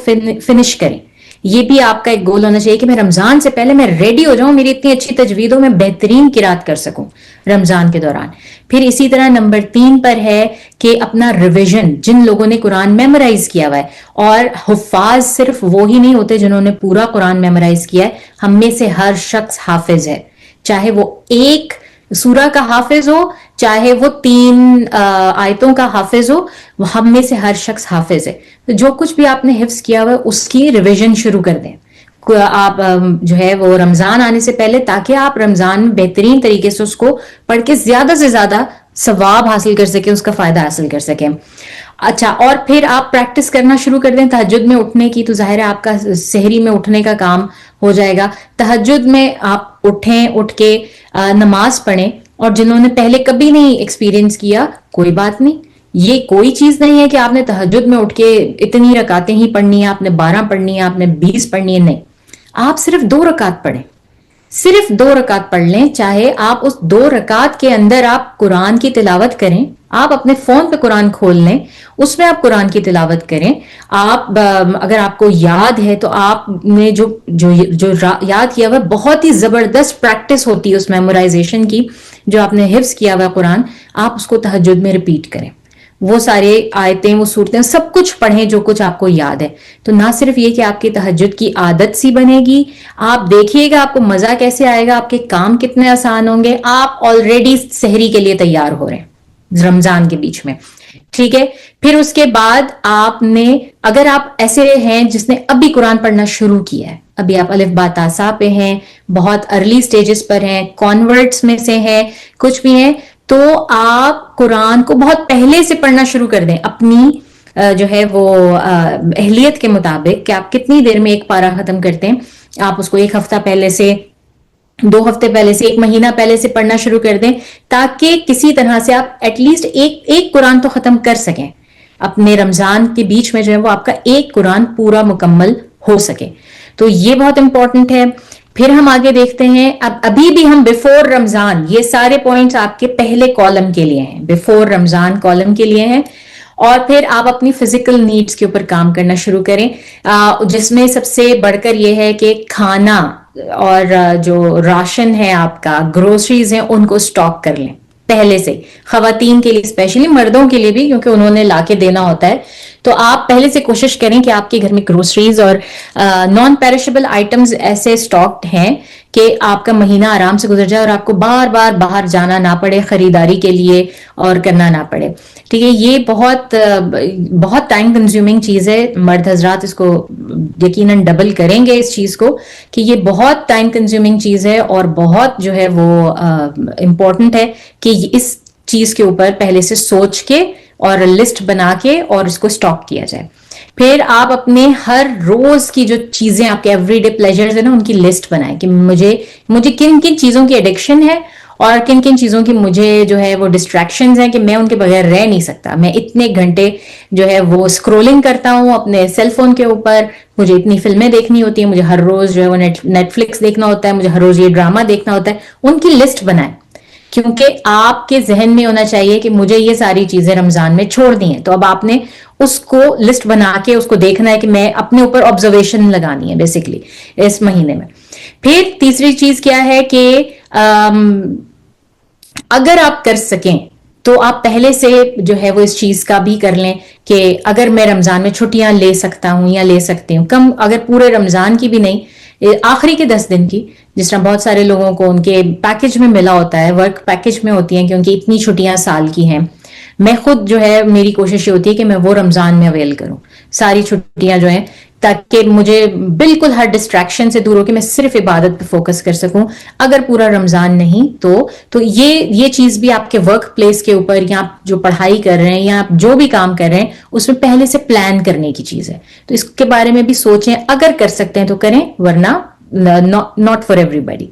فنش کریں. یہ بھی آپ کا ایک گول ہونا چاہیے کہ میں رمضان سے پہلے میں ریڈی ہو جاؤں، میری اتنی اچھی تجوید ہو، میں بہترین قرات کر سکوں رمضان کے دوران. پھر اسی طرح نمبر 3 پر ہے کہ اپنا ریویژن، جن لوگوں نے قرآن میمورائز کیا ہوا ہے، اور حفاظ صرف وہی نہیں ہوتے جنہوں نے پورا قرآن میمورائز کیا ہے، ہم میں سے ہر شخص حافظ ہے، چاہے وہ ایک سورہ کا حافظ ہو چاہے وہ 3 آیتوں کا حافظ ہو، وہ ہم میں سے ہر شخص حافظ ہے. تو جو کچھ بھی آپ نے حفظ کیا ہوا ہے اس کی ریویژن شروع کر دیں آپ جو ہے وہ رمضان آنے سے پہلے، تاکہ آپ رمضان میں بہترین طریقے سے اس کو پڑھ کے زیادہ سے زیادہ ثواب حاصل کر سکیں، اس کا فائدہ حاصل کر سکیں. اچھا، اور پھر آپ پریکٹس کرنا شروع کر دیں تہجد میں اٹھنے کی. تو ظاہر ہے آپ کا سحری میں اٹھنے کا کام ہو جائے گا. تہجد میں آپ اٹھیں، اٹھ کے نماز پڑھیں. اور جنہوں نے پہلے کبھی نہیں ایکسپیرینس کیا کوئی بات نہیں، یہ کوئی چیز نہیں ہے کہ آپ نے تہجد میں اٹھ کے اتنی رکعتیں ہی پڑھنی ہیں، آپ نے 12 پڑھنی ہیں، آپ نے 20 پڑھنی ہے. نہیں، آپ صرف 2 رکعت پڑھیں، صرف 2 رکعت پڑھ لیں. چاہے آپ اس 2 رکعت کے اندر آپ قرآن کی تلاوت کریں، آپ اپنے فون پہ قرآن کھول لیں، اس میں آپ قرآن کی تلاوت کریں. آپ اگر آپ کو یاد ہے تو آپ نے جو یاد کیا ہوا بہت ہی زبردست پریکٹس ہوتی ہے اس میمورائزیشن کی، جو آپ نے حفظ کیا ہوا قرآن، آپ اس کو تہجد میں ریپیٹ کریں. وہ سارے آیتیں، وہ صورتیں، سب کچھ پڑھیں جو کچھ آپ کو یاد ہے. تو نہ صرف یہ کہ آپ کی تہجد کی عادت سی بنے گی، آپ دیکھیے گا آپ کو مزہ کیسے آئے گا، آپ کے کام کتنے آسان ہوں گے. آپ آلریڈی سحری کے لیے تیار ہو رہے ہیں رمضان کے بیچ میں. ٹھیک ہے. پھر اس کے بعد آپ نے، اگر آپ ایسے ہیں جس نے ابھی قرآن پڑھنا شروع کیا ہے، ابھی آپ الف با تا سا پہ ہیں، بہت ارلی سٹیجز پر ہیں، کانورٹس میں سے ہیں، کچھ بھی ہیں، تو آپ قرآن کو بہت پہلے سے پڑھنا شروع کر دیں اپنی جو ہے وہ اہلیت کے مطابق، کہ آپ کتنی دیر میں ایک پارہ ختم کرتے ہیں. آپ اس کو 1 ہفتہ پہلے سے، 2 ہفتے پہلے سے، 1 مہینہ پہلے سے پڑھنا شروع کر دیں، تاکہ کسی طرح سے آپ ایٹ لیسٹ ایک قرآن تو ختم کر سکیں. اپنے رمضان کے بیچ میں جو ہے وہ آپ کا ایک قرآن پورا مکمل ہو سکے. تو یہ بہت امپورٹنٹ ہے. پھر ہم آگے دیکھتے ہیں, ابھی بھی ہم بیفور رمضان, یہ سارے پوائنٹس آپ کے پہلے کالم کے لیے ہیں, بیفور رمضان کالم کے لیے ہیں. اور پھر آپ اپنی فزیکل نیڈز کے اوپر کام کرنا شروع کریں, جس میں سب سے بڑھ کر یہ ہے کہ کھانا اور جو راشن ہے آپ کا, گروسریز ہیں, ان کو سٹاک کر لیں پہلے سے. خواتین کے لیے اسپیشلی, مردوں کے لیے بھی کیونکہ انہوں نے لا کے دینا ہوتا ہے, تو آپ پہلے سے کوشش کریں کہ آپ کے گھر میں گروسریز اور نان پیرشبل آئٹمز ایسے سٹاکڈ ہیں کہ آپ کا مہینہ آرام سے گزر جائے اور آپ کو بار بار باہر جانا نہ پڑے خریداری کے لیے اور کرنا نہ پڑے. ٹھیک ہے, یہ بہت ٹائم کنزیومنگ چیز ہے. مرد حضرات اس کو یقیناً ڈبل کریں گے اس چیز کو, کہ یہ بہت ٹائم کنزیومنگ چیز ہے اور بہت جو ہے وہ امپورٹنٹ ہے کہ اس چیز کے اوپر پہلے سے سوچ کے اور لسٹ بنا کے اور اس کو سٹاک کیا جائے. پھر آپ اپنے ہر روز کی جو چیزیں آپ کے ایوری ڈے پلیجرز ہیں نا, ان کی لسٹ بنائیں کہ مجھے کن کن چیزوں کی ایڈکشن ہے اور کن کن چیزوں کی مجھے جو ہے وہ ڈسٹریکشنز ہیں کہ میں ان کے بغیر رہ نہیں سکتا. میں اتنے گھنٹے جو ہے وہ اسکرولنگ کرتا ہوں اپنے سیل فون کے اوپر, مجھے اتنی فلمیں دیکھنی ہوتی ہیں, مجھے ہر روز جو ہے وہ نیٹ فلکس دیکھنا ہوتا ہے, مجھے ہر روز یہ ڈرامہ دیکھنا ہوتا ہے. ان کی لسٹ بنائیں, کیونکہ آپ کے ذہن میں ہونا چاہیے کہ مجھے یہ ساری چیزیں رمضان میں چھوڑ دی ہیں. تو اب آپ نے اس کو لسٹ بنا کے اس کو دیکھنا ہے کہ میں اپنے اوپر آبزرویشن لگانی ہے بیسیکلی اس مہینے میں. پھر تیسری چیز کیا ہے کہ اگر آپ کر سکیں تو آپ پہلے سے جو ہے وہ اس چیز کا بھی کر لیں کہ اگر میں رمضان میں چھٹیاں لے سکتا ہوں یا لے سکتی ہوں, کم, اگر پورے رمضان کی بھی نہیں, آخری کے 10 دن کی, جس طرح بہت سارے لوگوں کو ان کے پیکج میں ملا ہوتا ہے, ورک پیکج میں ہوتی ہیں کیونکہ اتنی چھٹیاں سال کی ہیں. میں خود جو ہے میری کوشش یہ ہوتی ہے کہ میں وہ رمضان میں اویل کروں ساری چھٹیاں جو ہیں, تاکہ مجھے بالکل ہر ڈسٹریکشن سے دور ہو کے میں صرف عبادت پہ فوکس کر سکوں. اگر پورا رمضان نہیں تو یہ چیز بھی آپ کے ورک پلیس کے اوپر, یا آپ جو پڑھائی کر رہے ہیں یا آپ جو بھی کام کر رہے ہیں اس میں پہلے سے پلان کرنے کی چیز ہے. تو اس کے بارے میں بھی سوچیں, اگر کر سکتے ہیں تو کریں, ورنہ ناٹ فار ایوری باڈی.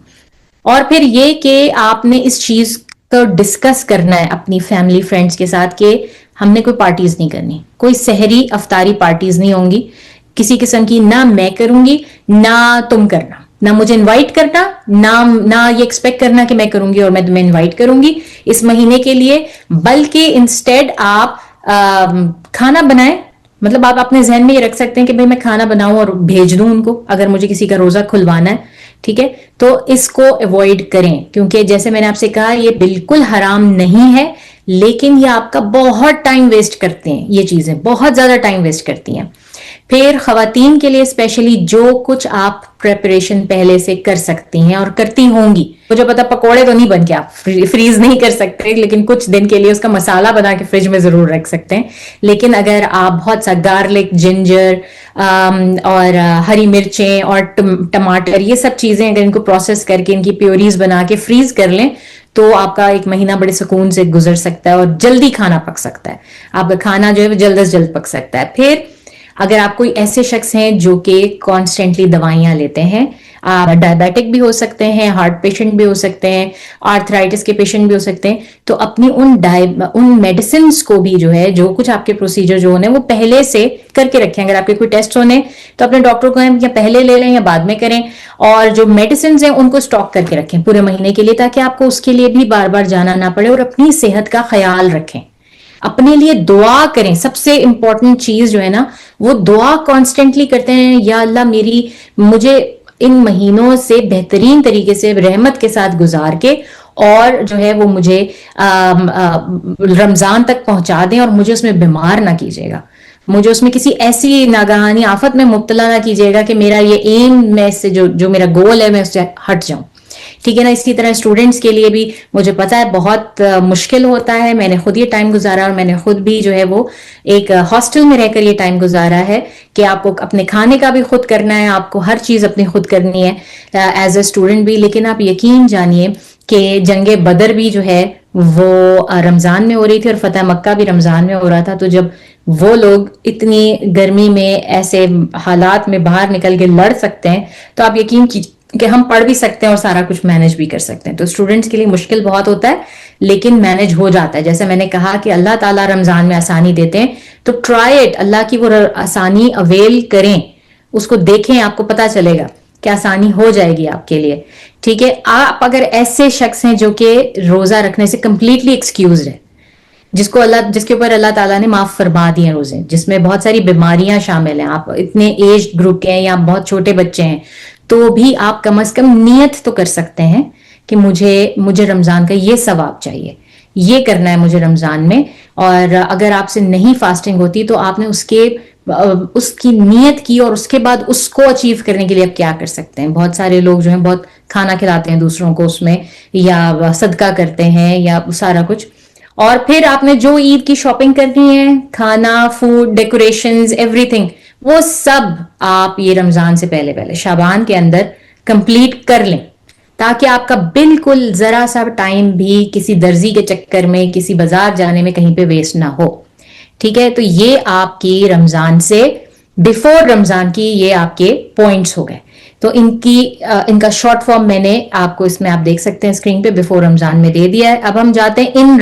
اور پھر یہ کہ آپ نے اس چیز کو ڈسکس کرنا ہے اپنی فیملی فرینڈس کے ساتھ کہ ہم نے کوئی پارٹیز نہیں کرنی, کوئی سحری افطاری پارٹیز نہیں ہوں گی کسی قسم کی, نہ میں کروں گی نہ تم کرنا, نہ مجھے انوائٹ کرنا, نہ یہ ایکسپیکٹ کرنا کہ میں کروں گی اور میں تمہیں انوائٹ کروں گی اس مہینے کے لیے, بلکہ انسٹیڈ آپ کھانا بنائیں. مطلب آپ اپنے ذہن میں یہ رکھ سکتے ہیں کہ بھئی میں کھانا بناؤں اور بھیج دوں ان کو اگر مجھے کسی کا روزہ کھلوانا ہے. ٹھیک ہے, تو اس کو ایوائڈ کریں, کیونکہ جیسے میں نے آپ سے کہا یہ بالکل حرام نہیں ہے, لیکن یہ آپ کا بہت ٹائم ویسٹ کرتے ہیں, یہ چیزیں بہت زیادہ ٹائم ویسٹ کرتی ہیں. پھر خواتین کے لیے اسپیشلی جو کچھ آپ پریپریشن پہلے سے کر سکتی ہیں اور کرتی ہوں گی, مجھے پتا پکوڑے تو نہیں بن کے آپ فریز نہیں کر سکتے, لیکن کچھ دن کے لیے اس کا مسالہ بنا کے فریج میں ضرور رکھ سکتے ہیں. لیکن اگر آپ بہت سا گارلک, جنجر اور ہری مرچیں اور ٹماٹر, یہ سب چیزیں اگر ان کو پروسیس کر کے ان کی پیوریز بنا کے فریز کر لیں تو آپ کا ایک مہینہ بڑے سکون سے گزر سکتا ہے اور جلدی کھانا پک سکتا ہے. آپ کا کھانا جو ہے جلد از جلد پک سکتا ہے. پھر اگر آپ کوئی ایسے شخص ہیں جو کہ کانسٹنٹلی دوائیاں لیتے ہیں, آپ ڈائبیٹک بھی ہو سکتے ہیں, ہارٹ پیشنٹ بھی ہو سکتے ہیں, آرتھرائٹس کے پیشنٹ بھی ہو سکتے ہیں, تو اپنی ان میڈیسنز کو بھی جو ہے جو کچھ آپ کے پروسیجر جو ہونے وہ پہلے سے کر کے رکھیں. اگر آپ کے کوئی ٹیسٹ ہونے تو اپنے ڈاکٹر کو یا پہلے لے لیں یا بعد میں کریں, اور جو میڈیسنز ہیں ان کو اسٹاک کر کے رکھیں پورے مہینے کے لیے, تاکہ آپ کو اس کے لیے بھی بار بار جانا نہ پڑے. اور اپنی صحت کا خیال رکھیں, اپنے لیے دعا کریں. سب سے امپورٹنٹ چیز جو ہے نا وہ دعا کانسٹنٹلی کرتے ہیں, یا اللہ مجھے ان مہینوں سے بہترین طریقے سے رحمت کے ساتھ گزار کے اور جو ہے وہ مجھے رمضان تک پہنچا دیں, اور مجھے اس میں بیمار نہ کیجیے گا, مجھے اس میں کسی ایسی ناگہانی آفت میں مبتلا نہ کیجیے گا کہ میرا یہ ایم, میں اس سے جو میرا گول ہے میں اس سے ہٹ جاؤں. ٹھیک ہے نا. اسی طرح اسٹوڈنٹس کے لیے بھی مجھے پتا ہے بہت مشکل ہوتا ہے, میں نے خود یہ ٹائم گزارا اور میں نے خود بھی جو ہے وہ ایک ہاسٹل میں رہ کر یہ ٹائم گزارا ہے کہ آپ کو اپنے کھانے کا بھی خود کرنا ہے, آپ کو ہر چیز اپنی خود کرنی ہے ایز اے اسٹوڈنٹ بھی. لیکن آپ یقین جانیے کہ جنگ بدر بھی جو ہے وہ رمضان میں ہو رہی تھی اور فتح مکہ بھی رمضان میں ہو رہا تھا. تو جب وہ لوگ اتنی گرمی میں ایسے حالات میں باہر نکل کے لڑ سکتے ہیں, تو آپ کہ ہم پڑھ بھی سکتے ہیں اور سارا کچھ مینج بھی کر سکتے ہیں. تو اسٹوڈنٹس کے لیے مشکل بہت ہوتا ہے لیکن مینج ہو جاتا ہے. جیسے میں نے کہا کہ اللہ تعالیٰ رمضان میں آسانی دیتے ہیں, تو ٹرائی اٹ, اللہ کی وہ آسانی اویل کریں, اس کو دیکھیں, آپ کو پتا چلے گا کہ آسانی ہو جائے گی آپ کے لیے. ٹھیک ہے, آپ اگر ایسے شخص ہیں جو کہ روزہ رکھنے سے کمپلیٹلی ایکسکیوزڈ ہے, جس کے اوپر اللہ تعالیٰ نے معاف فرما دیے روزے, جس میں بہت ساری بیماریاں شامل ہیں, آپ اتنے ایج گروپ کے ہیں یا بہت چھوٹے بچے ہیں, تو بھی آپ کم از کم نیت تو کر سکتے ہیں کہ مجھے رمضان کا یہ ثواب چاہیے, یہ کرنا ہے مجھے رمضان میں. اور اگر آپ سے نہیں فاسٹنگ ہوتی تو آپ نے اس کی نیت کی, اور اس کے بعد اس کو اچیو کرنے کے لیے آپ کیا کر سکتے ہیں. بہت سارے لوگ جو ہیں بہت کھانا کھلاتے ہیں دوسروں کو اس میں, یا صدقہ کرتے ہیں, یا سارا کچھ. اور پھر آپ نے جو عید کی شاپنگ کرنی ہے, کھانا, فوڈ, ڈیکوریشنز, ایوری تھنگ, وہ سب آپ یہ رمضان سے پہلے شعبان کے اندر کمپلیٹ کر لیں, تاکہ آپ کا بالکل ذرا سا ٹائم بھی کسی درزی کے چکر میں, کسی بازار جانے میں کہیں پہ ویسٹ نہ ہو. ٹھیک ہے, تو یہ آپ کی رمضان سے بیفور رمضان کی یہ آپ کے پوائنٹس ہو گئے. تو ان کا شارٹ فارم میں نے آپ کو اس میں آپ دیکھ سکتے ہیں اسکرین پہ, بیفور رمضان میں دے دیا ہے. اب ہم جاتے ہیں ان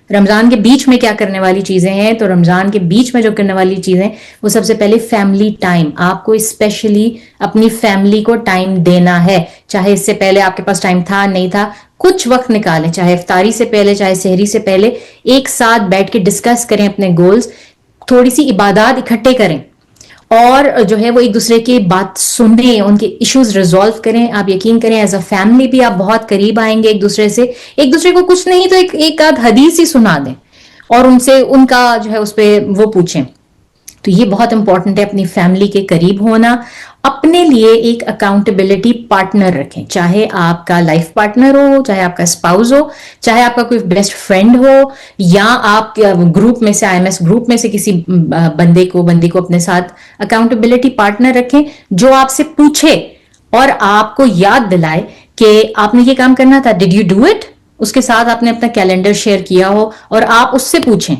رمضان کے بیچ میں کیا کرنے والی چیزیں ہیں. تو رمضان کے بیچ میں جو کرنے والی چیزیں, وہ سب سے پہلے فیملی ٹائم. آپ کو اسپیشلی اپنی فیملی کو ٹائم دینا ہے, چاہے اس سے پہلے آپ کے پاس ٹائم تھا نہیں تھا, کچھ وقت نکالیں, چاہے افطاری سے پہلے چاہے سحری سے پہلے, ایک ساتھ بیٹھ کے ڈسکس کریں اپنے گولز, تھوڑی سی عبادات اکٹھے کریں, اور جو ہے وہ ایک دوسرے کی بات سنیں, ان کے ایشوز ریزالو کریں. آپ یقین کریں ایز اے فیملی بھی آپ بہت قریب آئیں گے ایک دوسرے سے. ایک دوسرے کو کچھ نہیں تو ایک آدھ حدیث ہی سنا دیں, اور ان سے ان کا جو ہے اس پہ وہ پوچھیں. تو یہ بہت امپورٹنٹ ہے, اپنی فیملی کے قریب ہونا. اپنے لیے ایک اکاؤنٹیبلٹی پارٹنر رکھیں, چاہے آپ کا لائف پارٹنر ہو, چاہے آپ کا اسپاؤز ہو, چاہے آپ کا کوئی بیسٹ فرینڈ ہو, یا آپ گروپ میں سے IMS گروپ میں سے کسی بندی کو اپنے ساتھ اکاؤنٹیبلٹی پارٹنر رکھیں, جو آپ سے پوچھے اور آپ کو یاد دلائے کہ آپ نے یہ کام کرنا تھا, ڈیڈ یو ڈو اٹ. اس کے ساتھ آپ نے اپنا کیلنڈر شیئر کیا ہو اور آپ اس سے پوچھیں.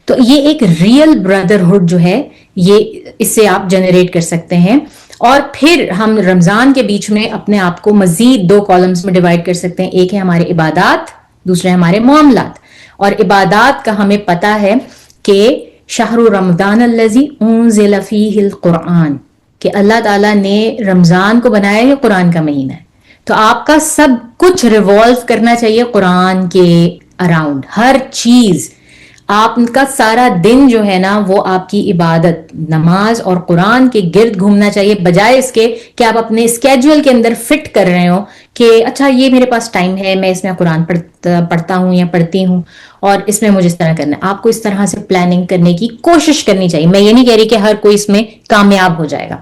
تو یہ ایک ریئل بردرہڈ جو ہے, یہ اس سے آپ جنریٹ کر سکتے ہیں. اور پھر ہم رمضان کے بیچ میں اپنے آپ کو مزید 2 کالمز میں ڈیوائڈ کر سکتے ہیں. ایک ہے ہمارے عبادات, دوسرے ہمارے معاملات. اور عبادات کا ہمیں پتا ہے کہ شہر رمضان الذی انزل فیہ القرآن, کہ اللہ تعالیٰ نے رمضان کو بنایا, یہ قرآن کا مہینہ ہے. تو آپ کا سب کچھ ریوالو کرنا چاہیے قرآن کے اراؤنڈ, ہر چیز. آپ کا سارا دن جو ہے نا وہ آپ کی عبادت, نماز اور قرآن کے گرد گھومنا چاہیے, بجائے اس کے کہ آپ اپنے اسکیجول کے اندر فٹ کر رہے ہو کہ اچھا یہ میرے پاس ٹائم ہے, میں اس میں قرآن پڑھتا ہوں یا پڑھتی ہوں, اور اس میں مجھے اس طرح کرنا ہے. آپ کو اس طرح سے پلاننگ کرنے کی کوشش کرنی چاہیے. میں یہ نہیں کہہ رہی کہ ہر کوئی اس میں کامیاب ہو جائے گا,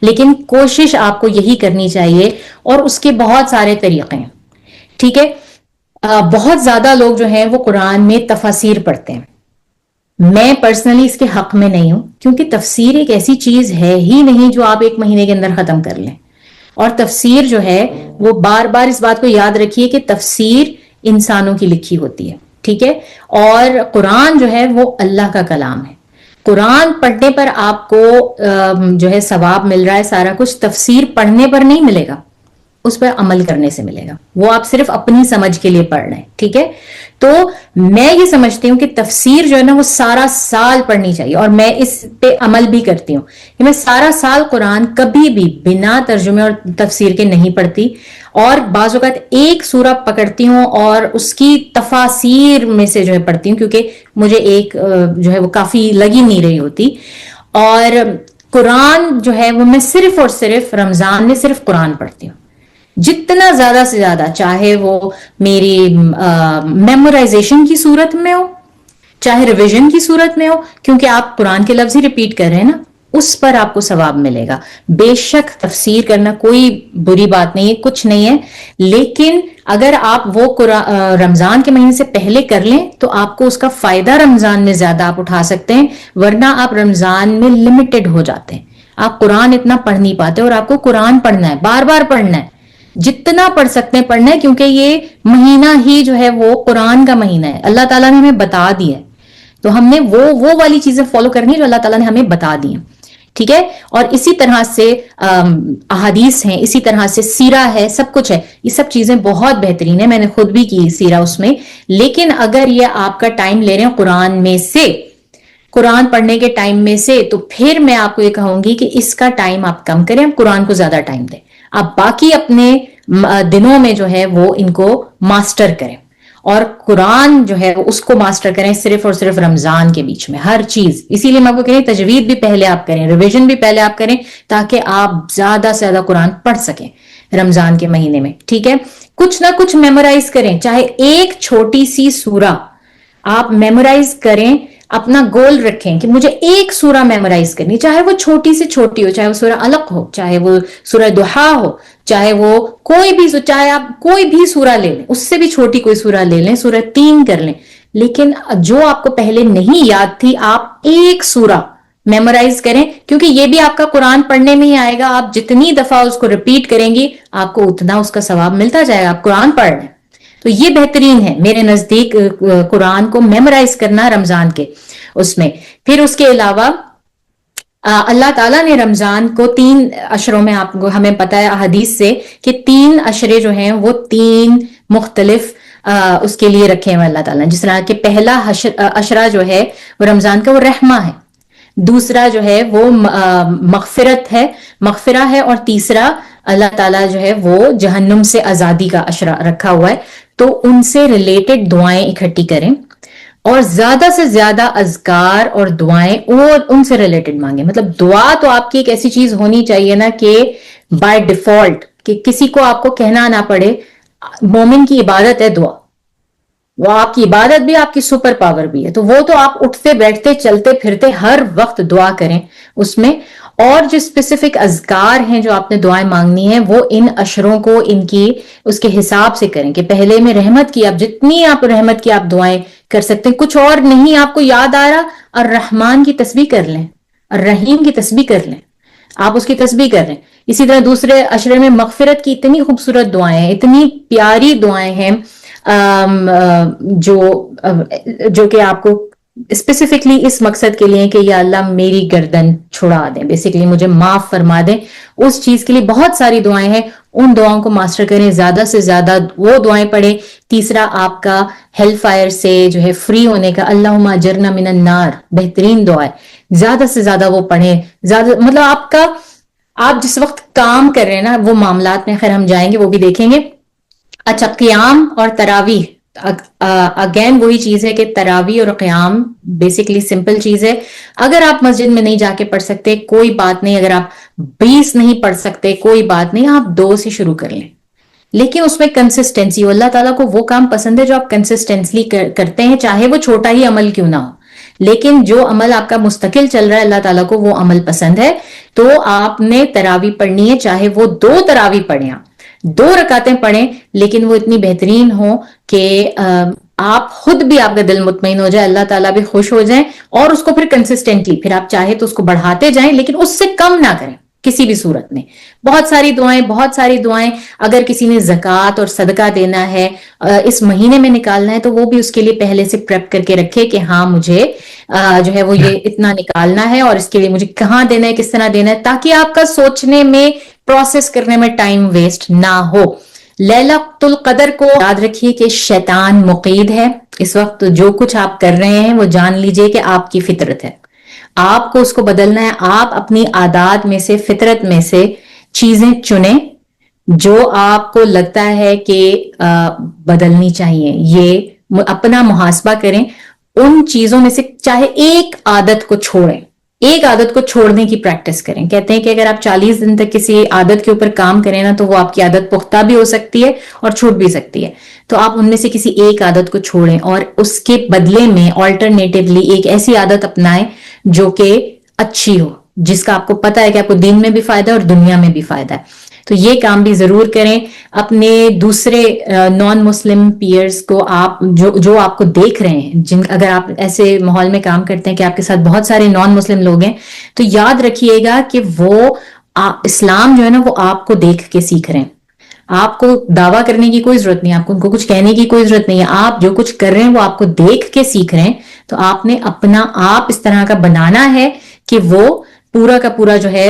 لیکن کوشش آپ کو یہی کرنی چاہیے. اور اس کے بہت سارے طریقے ہیں. ٹھیک ہے, بہت زیادہ لوگ جو ہیں وہ قرآن میں تفاسیر پڑھتے ہیں. میں پرسنلی اس کے حق میں نہیں ہوں, کیونکہ تفسیر ایک ایسی چیز ہے ہی نہیں جو آپ 1 مہینے کے اندر ختم کر لیں. اور تفسیر جو ہے وہ بار بار اس بات کو یاد رکھیے کہ تفسیر انسانوں کی لکھی ہوتی ہے. ٹھیک ہے, اور قرآن جو ہے وہ اللہ کا کلام ہے. قرآن پڑھنے پر آپ کو جو ہے ثواب مل رہا ہے سارا کچھ, تفسیر پڑھنے پر نہیں ملے گا, اس پر عمل کرنے سے ملے گا. وہ آپ صرف اپنی سمجھ کے لیے پڑھ رہے ہیں. ٹھیک ہے, تو میں یہ سمجھتی ہوں کہ تفسیر جو ہے نا وہ سارا سال پڑھنی چاہیے, اور میں اس پہ عمل بھی کرتی ہوں کہ میں سارا سال قرآن کبھی بھی بنا ترجمے اور تفسیر کے نہیں پڑھتی. اور بعض اوقات ایک سورہ پکڑتی ہوں اور اس کی تفاسیر میں سے جو ہے پڑھتی ہوں, کیونکہ مجھے ایک جو ہے وہ کافی لگی نہیں رہی ہوتی. اور قرآن جو ہے وہ میں صرف اور صرف رمضان میں صرف قرآن پڑھتی ہوں, جتنا زیادہ سے زیادہ, چاہے وہ میری میمورائزیشن کی صورت میں ہو, چاہے ریویژن کی صورت میں ہو, کیونکہ آپ قرآن کے لفظ ہی ریپیٹ کر رہے ہیں نا, اس پر آپ کو ثواب ملے گا. بے شک تفسیر کرنا کوئی بری بات نہیں ہے, کچھ نہیں ہے, لیکن اگر آپ وہ رمضان کے مہینے سے پہلے کر لیں تو آپ کو اس کا فائدہ رمضان میں زیادہ آپ اٹھا سکتے ہیں, ورنہ آپ رمضان میں لمیٹڈ ہو جاتے ہیں. آپ قرآن اتنا پڑھ نہیں پاتے, اور آپ کو قرآن پڑھنا ہے, بار بار پڑھنا ہے, جتنا پڑھ سکتے ہیں پڑھنا ہے, کیونکہ یہ مہینہ ہی جو ہے وہ قرآن کا مہینہ ہے. اللہ تعالیٰ نے ہمیں بتا دیا ہے, تو ہم نے وہ والی چیزیں فالو کرنی ہے جو اللہ تعالیٰ نے ہمیں بتا دی ہیں. ٹھیک ہے. اور اسی طرح سے احادیث ہیں, اسی طرح سے سیرہ ہے, سب کچھ ہے. یہ سب چیزیں بہت بہترین ہیں, میں نے خود بھی کی سیرہ اس میں. لیکن اگر یہ آپ کا ٹائم لے رہے ہیں قرآن میں سے, قرآن پڑھنے کے ٹائم میں سے, تو پھر میں آپ کو یہ کہوں گی کہ اس کا ٹائم آپ کم کریں, قرآن کو زیادہ ٹائم دیں. آپ باقی اپنے دنوں میں جو ہے وہ ان کو ماسٹر کریں, اور قرآن جو ہے اس کو ماسٹر کریں صرف اور صرف رمضان کے بیچ میں ہر چیز. اسی لیے میں آپ کو کہہ رہی ہوں تجوید بھی پہلے آپ کریں, ریویژن بھی پہلے آپ کریں, تاکہ آپ زیادہ سے زیادہ قرآن پڑھ سکیں رمضان کے مہینے میں. ٹھیک ہے, کچھ نہ کچھ میمورائز کریں, چاہے ایک چھوٹی سی سورہ آپ میمورائز کریں. اپنا گول رکھیں کہ مجھے ایک سورہ میمورائز کرنی, چاہے وہ چھوٹی سے چھوٹی ہو, چاہے وہ سورہ علق ہو, چاہے وہ سورہ ضحیٰ ہو, چاہے وہ کوئی بھی, چاہے آپ کوئی بھی سورہ لے لیں, اس سے بھی چھوٹی کوئی سورہ لے لیں, سورہ 3 کر لیں. لیکن جو آپ کو پہلے نہیں یاد تھی, آپ ایک سورہ میمورائز کریں, کیونکہ یہ بھی آپ کا قرآن پڑھنے میں ہی آئے گا. آپ جتنی دفعہ اس کو ریپیٹ کریں گی آپ کو اتنا اس کا ثواب ملتا جائے گا. آپ قرآن پڑھ رہے ہیں تو یہ بہترین ہے میرے نزدیک قرآن کو میمورائز کرنا رمضان کے اس میں. پھر اس کے علاوہ اللہ تعالیٰ نے رمضان کو 3 عشروں میں, آپ کو ہمیں پتہ ہے حدیث سے کہ 3 عشرے جو ہیں وہ 3 مختلف اس کے لیے رکھے ہیں اللہ تعالیٰ نے. جس طرح کہ پہلا عشرہ جو ہے وہ رمضان کا وہ رحمہ ہے, دوسرا جو ہے وہ مغفرہ ہے, اور تیسرا اللہ تعالیٰ جو ہے وہ جہنم سے آزادی کا عشرہ رکھا ہوا ہے. تو ان سے ریلیٹڈ دعائیں اکٹھی کریں, اور زیادہ سے زیادہ اذکار اور دعائیں اور ان سے ریلیٹڈ مانگیں. مطلب دعا تو آپ کی ایک ایسی چیز ہونی چاہیے نا کہ بائی ڈیفالٹ کہ کسی کو آپ کو کہنا نہ پڑے. مومن کی عبادت ہے دعا, وہ آپ کی عبادت بھی آپ کی سپر پاور بھی ہے. تو وہ تو آپ اٹھتے بیٹھتے چلتے پھرتے ہر وقت دعا کریں اس میں. اور جو اسپیسیفک اذکار ہیں جو آپ نے دعائیں مانگنی ہیں وہ ان عشروں کو ان کی اس کے حساب سے کریں کہ پہلے میں رحمت کی, آپ جتنی آپ رحمت کی آپ دعائیں کر سکتے ہیں. کچھ اور نہیں آپ کو یاد آ رہا, الرحمن کی تسبیح کر لیں, الرحیم کی تسبیح کر لیں, آپ اس کی تسبیح کر لیں. اسی طرح دوسرے عشرے میں مغفرت کی اتنی خوبصورت دعائیں ہیں, اتنی پیاری دعائیں ہیں جو کہ آپ کو اسپیسیفکلی اس مقصد کے لیے کہ یا اللہ میری گردن چھڑا دیں, بیسیکلی مجھے معاف فرما دیں, اس چیز کے لیے بہت ساری دعائیں ہیں. ان دعاؤں کو ماسٹر کریں, زیادہ سے زیادہ وہ دعائیں پڑھیں. تیسرا آپ کا ہیل فائر سے جو ہے فری ہونے کا, اللہم اجرنا من النار, بہترین دعا ہے, زیادہ سے زیادہ وہ پڑھیں. زیادہ مطلب آپ جس وقت کام کر رہے ہیں نا, وہ معاملات میں خیر ہم جائیں گے وہ بھی دیکھیں گے. اچھا, قیام اور تراویح, اگین وہی چیز ہے کہ تراویح اور قیام بیسیکلی سمپل چیز ہے. اگر آپ مسجد میں نہیں جا کے پڑھ سکتے کوئی بات نہیں, اگر آپ 20 نہیں پڑھ سکتے کوئی بات نہیں, آپ 2 سے شروع کر لیں. لیکن اس میں کنسسٹنسی ہو. اللہ تعالیٰ کو وہ کام پسند ہے جو آپ کنسسٹنسلی کرتے ہیں, چاہے وہ چھوٹا ہی عمل کیوں نہ ہو. لیکن جو عمل آپ کا مستقل چل رہا ہے اللہ تعالیٰ کو وہ عمل پسند ہے. تو آپ نے تراویح پڑھنی ہے, چاہے وہ 2 تراویح پڑھیں, 2 رکعتیں پڑھیں, لیکن وہ اتنی بہترین ہو کہ آپ خود بھی آپ کا دل مطمئن ہو جائے, اللہ تعالیٰ بھی خوش ہو جائیں. اور اس کو پھر کنسسٹنٹلی پھر آپ چاہے تو اس کو بڑھاتے جائیں, لیکن اس سے کم نہ کریں کسی بھی صورت میں. بہت ساری دعائیں. اگر کسی نے زکوٰۃ اور صدقہ دینا ہے اس مہینے میں نکالنا ہے, تو وہ بھی اس کے لیے پہلے سے پریپ کر کے رکھے کہ ہاں مجھے جو ہے وہ یہ اتنا نکالنا ہے, اور اس کے لیے مجھے کہاں دینا ہے, کس طرح دینا ہے, تاکہ آپ کا سوچنے میں پروسیس کرنے میں ٹائم ویسٹ نہ ہو. لیلۃ القدر کو یاد رکھیے کہ شیطان مقید ہے. اس وقت جو کچھ آپ کر رہے ہیں وہ جان لیجئے کہ آپ کی فطرت ہے, آپ کو اس کو بدلنا ہے. آپ اپنی عادات میں سے, فطرت میں سے چیزیں چنیں جو آپ کو لگتا ہے کہ بدلنی چاہیے. یہ اپنا محاسبہ کریں, ان چیزوں میں سے چاہے ایک عادت کو چھوڑیں, ایک عادت کو چھوڑنے کی پریکٹس کریں. کہتے ہیں کہ اگر آپ 40 دن تک کسی عادت کے اوپر کام کریں نا, تو وہ آپ کی عادت پختہ بھی ہو سکتی ہے اور چھوٹ بھی سکتی ہے. تو آپ ان میں سے کسی ایک عادت کو چھوڑیں, اور اس کے بدلے میں آلٹرنیٹیولی ایک ایسی عادت اپنائیں جو کہ اچھی ہو, جس کا آپ کو پتا ہے کہ آپ کو دین میں بھی فائدہ ہے اور دنیا میں بھی فائدہ ہے. تو یہ کام بھی ضرور کریں. اپنے دوسرے نان مسلم پیئرز کو, آپ جو آپ کو دیکھ رہے ہیں, اگر آپ ایسے ماحول میں کام کرتے ہیں کہ آپ کے ساتھ بہت سارے نان مسلم لوگ ہیں, تو یاد رکھیے گا کہ وہ اسلام جو ہے نا وہ آپ کو دیکھ کے سیکھ رہے ہیں. آپ کو دعویٰ کرنے کی کوئی ضرورت نہیں, آپ کو ان کو کچھ کہنے کی کوئی ضرورت نہیں ہے. آپ جو کچھ کر رہے ہیں وہ آپ کو دیکھ کے سیکھ رہے ہیں. تو آپ نے اپنا آپ اس طرح کا بنانا ہے کہ وہ پورا کا پورا جو ہے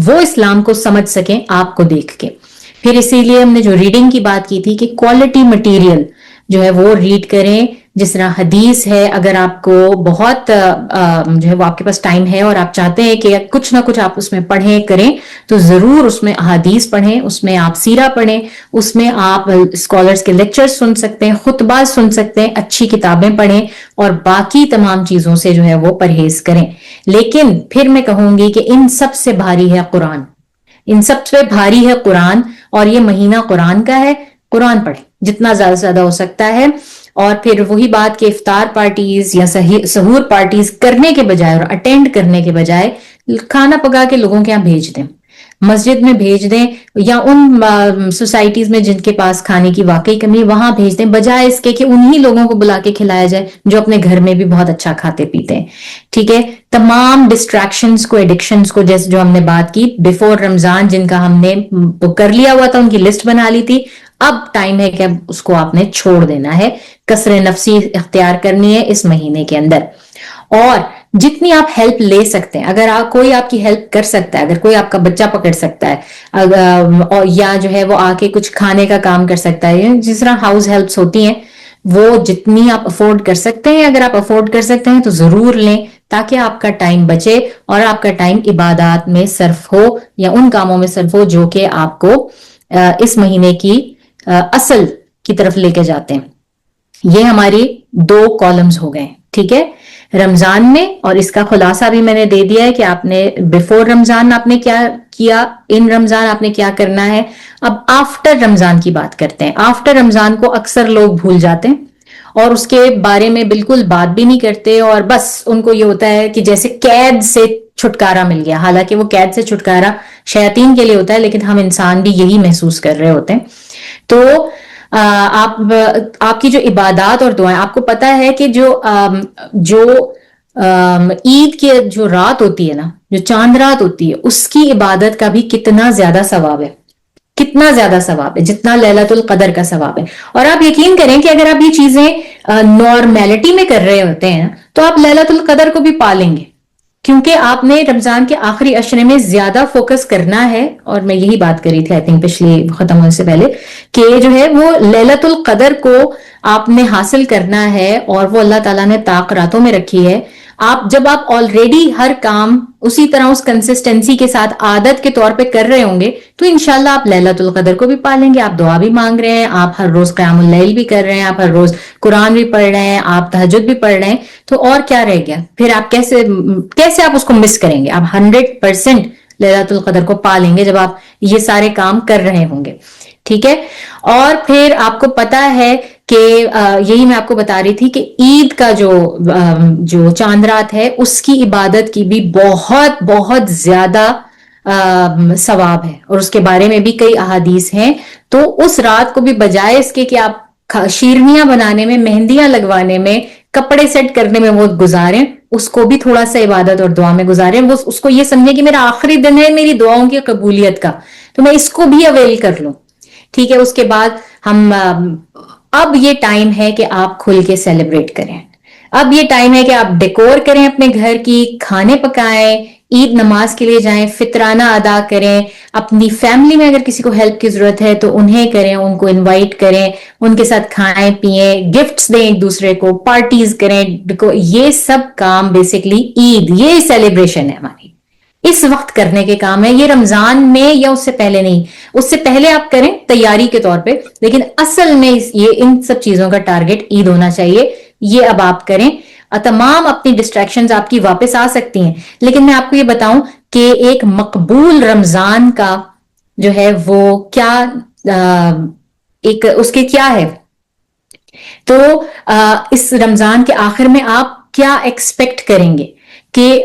وہ اسلام کو سمجھ سکیں آپ کو دیکھ کے. پھر اسی لیے ہم نے جو ریڈنگ کی بات کی تھی کہ کوالٹی مٹیریل جو ہے وہ ریڈ کریں. جس طرح حدیث ہے, اگر آپ کو بہت جو ہے وہ آپ کے پاس ٹائم ہے اور آپ چاہتے ہیں کہ کچھ نہ کچھ آپ اس میں پڑھیں کریں, تو ضرور اس میں احادیث پڑھیں, اس میں آپ سیرہ پڑھیں, اس میں آپ اسکالرز کے لیکچر سن سکتے ہیں, خطبات سن سکتے ہیں, اچھی کتابیں پڑھیں, اور باقی تمام چیزوں سے جو ہے وہ پرہیز کریں. لیکن پھر میں کہوں گی کہ ان سب سے بھاری ہے قرآن, ان سب سے بھاری ہے قرآن, اور یہ مہینہ قرآن کا ہے. قرآن پڑھیں جتنا زیادہ سے زیادہ ہو سکتا ہے. اور پھر وہی بات کہ افطار پارٹیز یا سحور پارٹیز کرنے کے بجائے اور اٹینڈ کرنے کے بجائے کھانا پکا کے لوگوں کے یہاں بھیج دیں, مسجد میں بھیج دیں, یا ان سوسائٹیز میں جن کے پاس کھانے کی واقعی کمی وہاں بھیج دیں, بجائے اس کے کہ انہی لوگوں کو بلا کے کھلایا جائے جو اپنے گھر میں بھی بہت اچھا کھاتے پیتے ہیں. ٹھیک ہے, تمام ڈسٹریکشنز کو, ایڈکشنز کو, جیسے جو ہم نے بات کی بیفور رمضان جن کا ہم نے کر لیا ہوا تھا, ان کی لسٹ بنا لی تھی, اب ٹائم ہے کہ اب اس کو آپ نے چھوڑ دینا ہے, کسر نفسی اختیار کرنی ہے اس مہینے کے اندر. اور جتنی آپ ہیلپ لے سکتے ہیں, اگر کوئی آپ کی ہیلپ کر سکتا ہے, اگر کوئی آپ کا بچہ پکڑ سکتا ہے, یا جو ہے وہ آ کے کچھ کھانے کا کام کر سکتا ہے, جس طرح ہاؤس ہیلپس ہوتی ہیں, وہ جتنی آپ افورڈ کر سکتے ہیں, اگر آپ افورڈ کر سکتے ہیں تو ضرور لیں, تاکہ آپ کا ٹائم بچے اور آپ کا ٹائم عبادات میں صرف ہو, یا ان کاموں میں صرف ہو جو کہ آپ کو اس مہینے کی اصل کی طرف لے کے جاتے ہیں. یہ ہماری 2 کالمز ہو گئے. ٹھیک ہے, رمضان میں, اور اس کا خلاصہ بھی میں نے دے دیا ہے کہ آپ نے بیفور رمضان آپ نے کیا کیا, ان رمضان آپ نے کیا کرنا ہے. اب آفٹر رمضان کی بات کرتے ہیں. آفٹر رمضان کو اکثر لوگ بھول جاتے ہیں اور اس کے بارے میں بالکل بات بھی نہیں کرتے, اور بس ان کو یہ ہوتا ہے کہ جیسے قید سے چھٹکارا مل گیا. حالانکہ وہ قید سے چھٹکارا شیاطین کے لیے ہوتا ہے, لیکن ہم انسان بھی یہی محسوس کر رہے ہوتے ہیں. تو آپ کی جو عبادات اور دعائیں, آپ کو پتا ہے کہ جو عید کی جو رات ہوتی ہے نا, جو چاند رات ہوتی ہے, اس کی عبادت کا بھی کتنا زیادہ ثواب ہے, کتنا زیادہ ثواب ہے جتنا لیلۃ القدر کا ثواب ہے. اور آپ یقین کریں کہ اگر آپ یہ چیزیں نارمیلٹی میں کر رہے ہوتے ہیں تو آپ لیلۃ القدر کو بھی پا لیں گے, کیونکہ آپ نے رمضان کے آخری عشرے میں زیادہ فوکس کرنا ہے. اور میں یہی بات کری تھی آئی تھنک پچھلی ختم ہونے سے پہلے, کہ جو ہے وہ لیلۃ القدر کو آپ نے حاصل کرنا ہے, اور وہ اللہ تعالیٰ نے طاق راتوں میں رکھی ہے. جب آپ آلریڈی ہر کام اسی طرح اس کنسسٹنسی کے ساتھ عادت کے طور پہ کر رہے ہوں گے, تو انشاءاللہ آپ لیلۃ القدر کو بھی پا لیں گے. آپ دعا بھی مانگ رہے ہیں, آپ ہر روز قیام اللیل بھی کر رہے ہیں, آپ ہر روز قرآن بھی پڑھ رہے ہیں, آپ تہجد بھی پڑھ رہے ہیں, تو اور کیا رہ گیا پھر. آپ کیسے آپ اس کو مس کریں گے؟ آپ 100% لیلۃ القدر کو پا لیں گے جب آپ یہ سارے کام کر رہے ہوں گے. ٹھیک ہے, اور پھر آپ کو پتا ہے کہ یہی میں آپ کو بتا رہی تھی کہ عید کا جو چاند رات ہے, اس کی عبادت کی بھی بہت بہت زیادہ ثواب ہے, اور اس کے بارے میں بھی کئی احادیث ہیں. تو اس رات کو بھی بجائے اس کے کہ آپ شیرنیاں بنانے میں, مہندیاں لگوانے میں, کپڑے سیٹ کرنے میں وہ گزاریں, اس کو بھی تھوڑا سا عبادت اور دعا میں گزاریں. وہ اس کو یہ سمجھیں کہ میرا آخری دن ہے میری دعاؤں کی قبولیت کا, تو میں اس کو بھی اویل کر لوں. ٹھیک ہے, اس کے بعد اب یہ ٹائم ہے کہ آپ کھل کے سیلیبریٹ کریں. اب یہ ٹائم ہے کہ آپ ڈیکور کریں اپنے گھر کی, کھانے پکائیں, عید نماز کے لیے جائیں, فطرانہ ادا کریں, اپنی فیملی میں اگر کسی کو ہیلپ کی ضرورت ہے تو انہیں کریں, ان کو انوائٹ کریں, ان کے ساتھ کھائیں پیئیں, گفٹس دیں ایک دوسرے کو, پارٹیز کریں. یہ سب کام بیسکلی عید, یہ سیلیبریشن ہے ہماری, اس وقت کرنے کے کام ہے. یہ رمضان میں یا اس سے پہلے نہیں, اس سے پہلے آپ کریں تیاری کے طور پہ, لیکن اصل میں یہ ان سب چیزوں کا ٹارگٹ عید ہونا چاہیے. یہ اب آپ کریں, تمام اپنی ڈسٹریکشنز آپ کی واپس آ سکتی ہیں. لیکن میں آپ کو یہ بتاؤں کہ ایک مقبول رمضان کا جو ہے وہ کیا, اس کے کیا ہے. تو اس رمضان کے آخر میں آپ کیا ایکسپیکٹ کریں گے کہ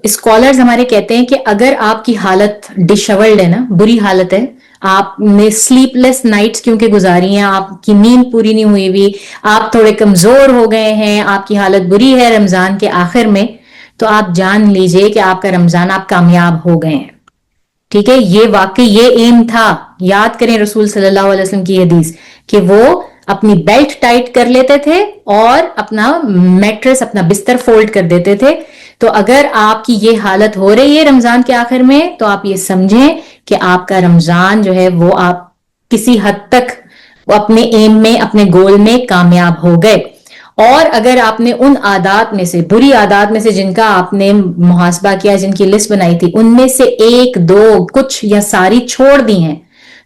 اسکالرز ہمارے کہتے ہیں کہ اگر آپ کی حالت ڈشولڈ ہے نا, بری حالت ہے, آپ نے سلیپ لیس نائٹس کیونکہ گزاری ہیں, آپ کی نیند پوری نہیں ہوئی ہوئی, آپ تھوڑے کمزور ہو گئے ہیں, آپ کی حالت بری ہے رمضان کے آخر میں, تو آپ جان لیجئے کہ آپ کا رمضان آپ کامیاب ہو گئے ہیں. ٹھیک ہے, یہ واقعی یہ ایم تھا. یاد کریں رسول صلی اللہ علیہ وسلم کی حدیث کہ وہ اپنی بیلٹ ٹائٹ کر لیتے تھے اور اپنا میٹریس, اپنا بستر فولڈ کر دیتے تھے تو اگر آپ کی یہ حالت ہو رہی ہے رمضان کے آخر میں تو آپ یہ سمجھیں کہ آپ کا رمضان جو ہے وہ آپ کسی حد تک وہ اپنے ایم میں اپنے گول میں کامیاب ہو گئے. اور اگر آپ نے ان عادات میں سے بری عادات میں سے جن کا آپ نے محاسبہ کیا جن کی لسٹ بنائی تھی ان میں سے ایک دو کچھ یا ساری چھوڑ دی ہیں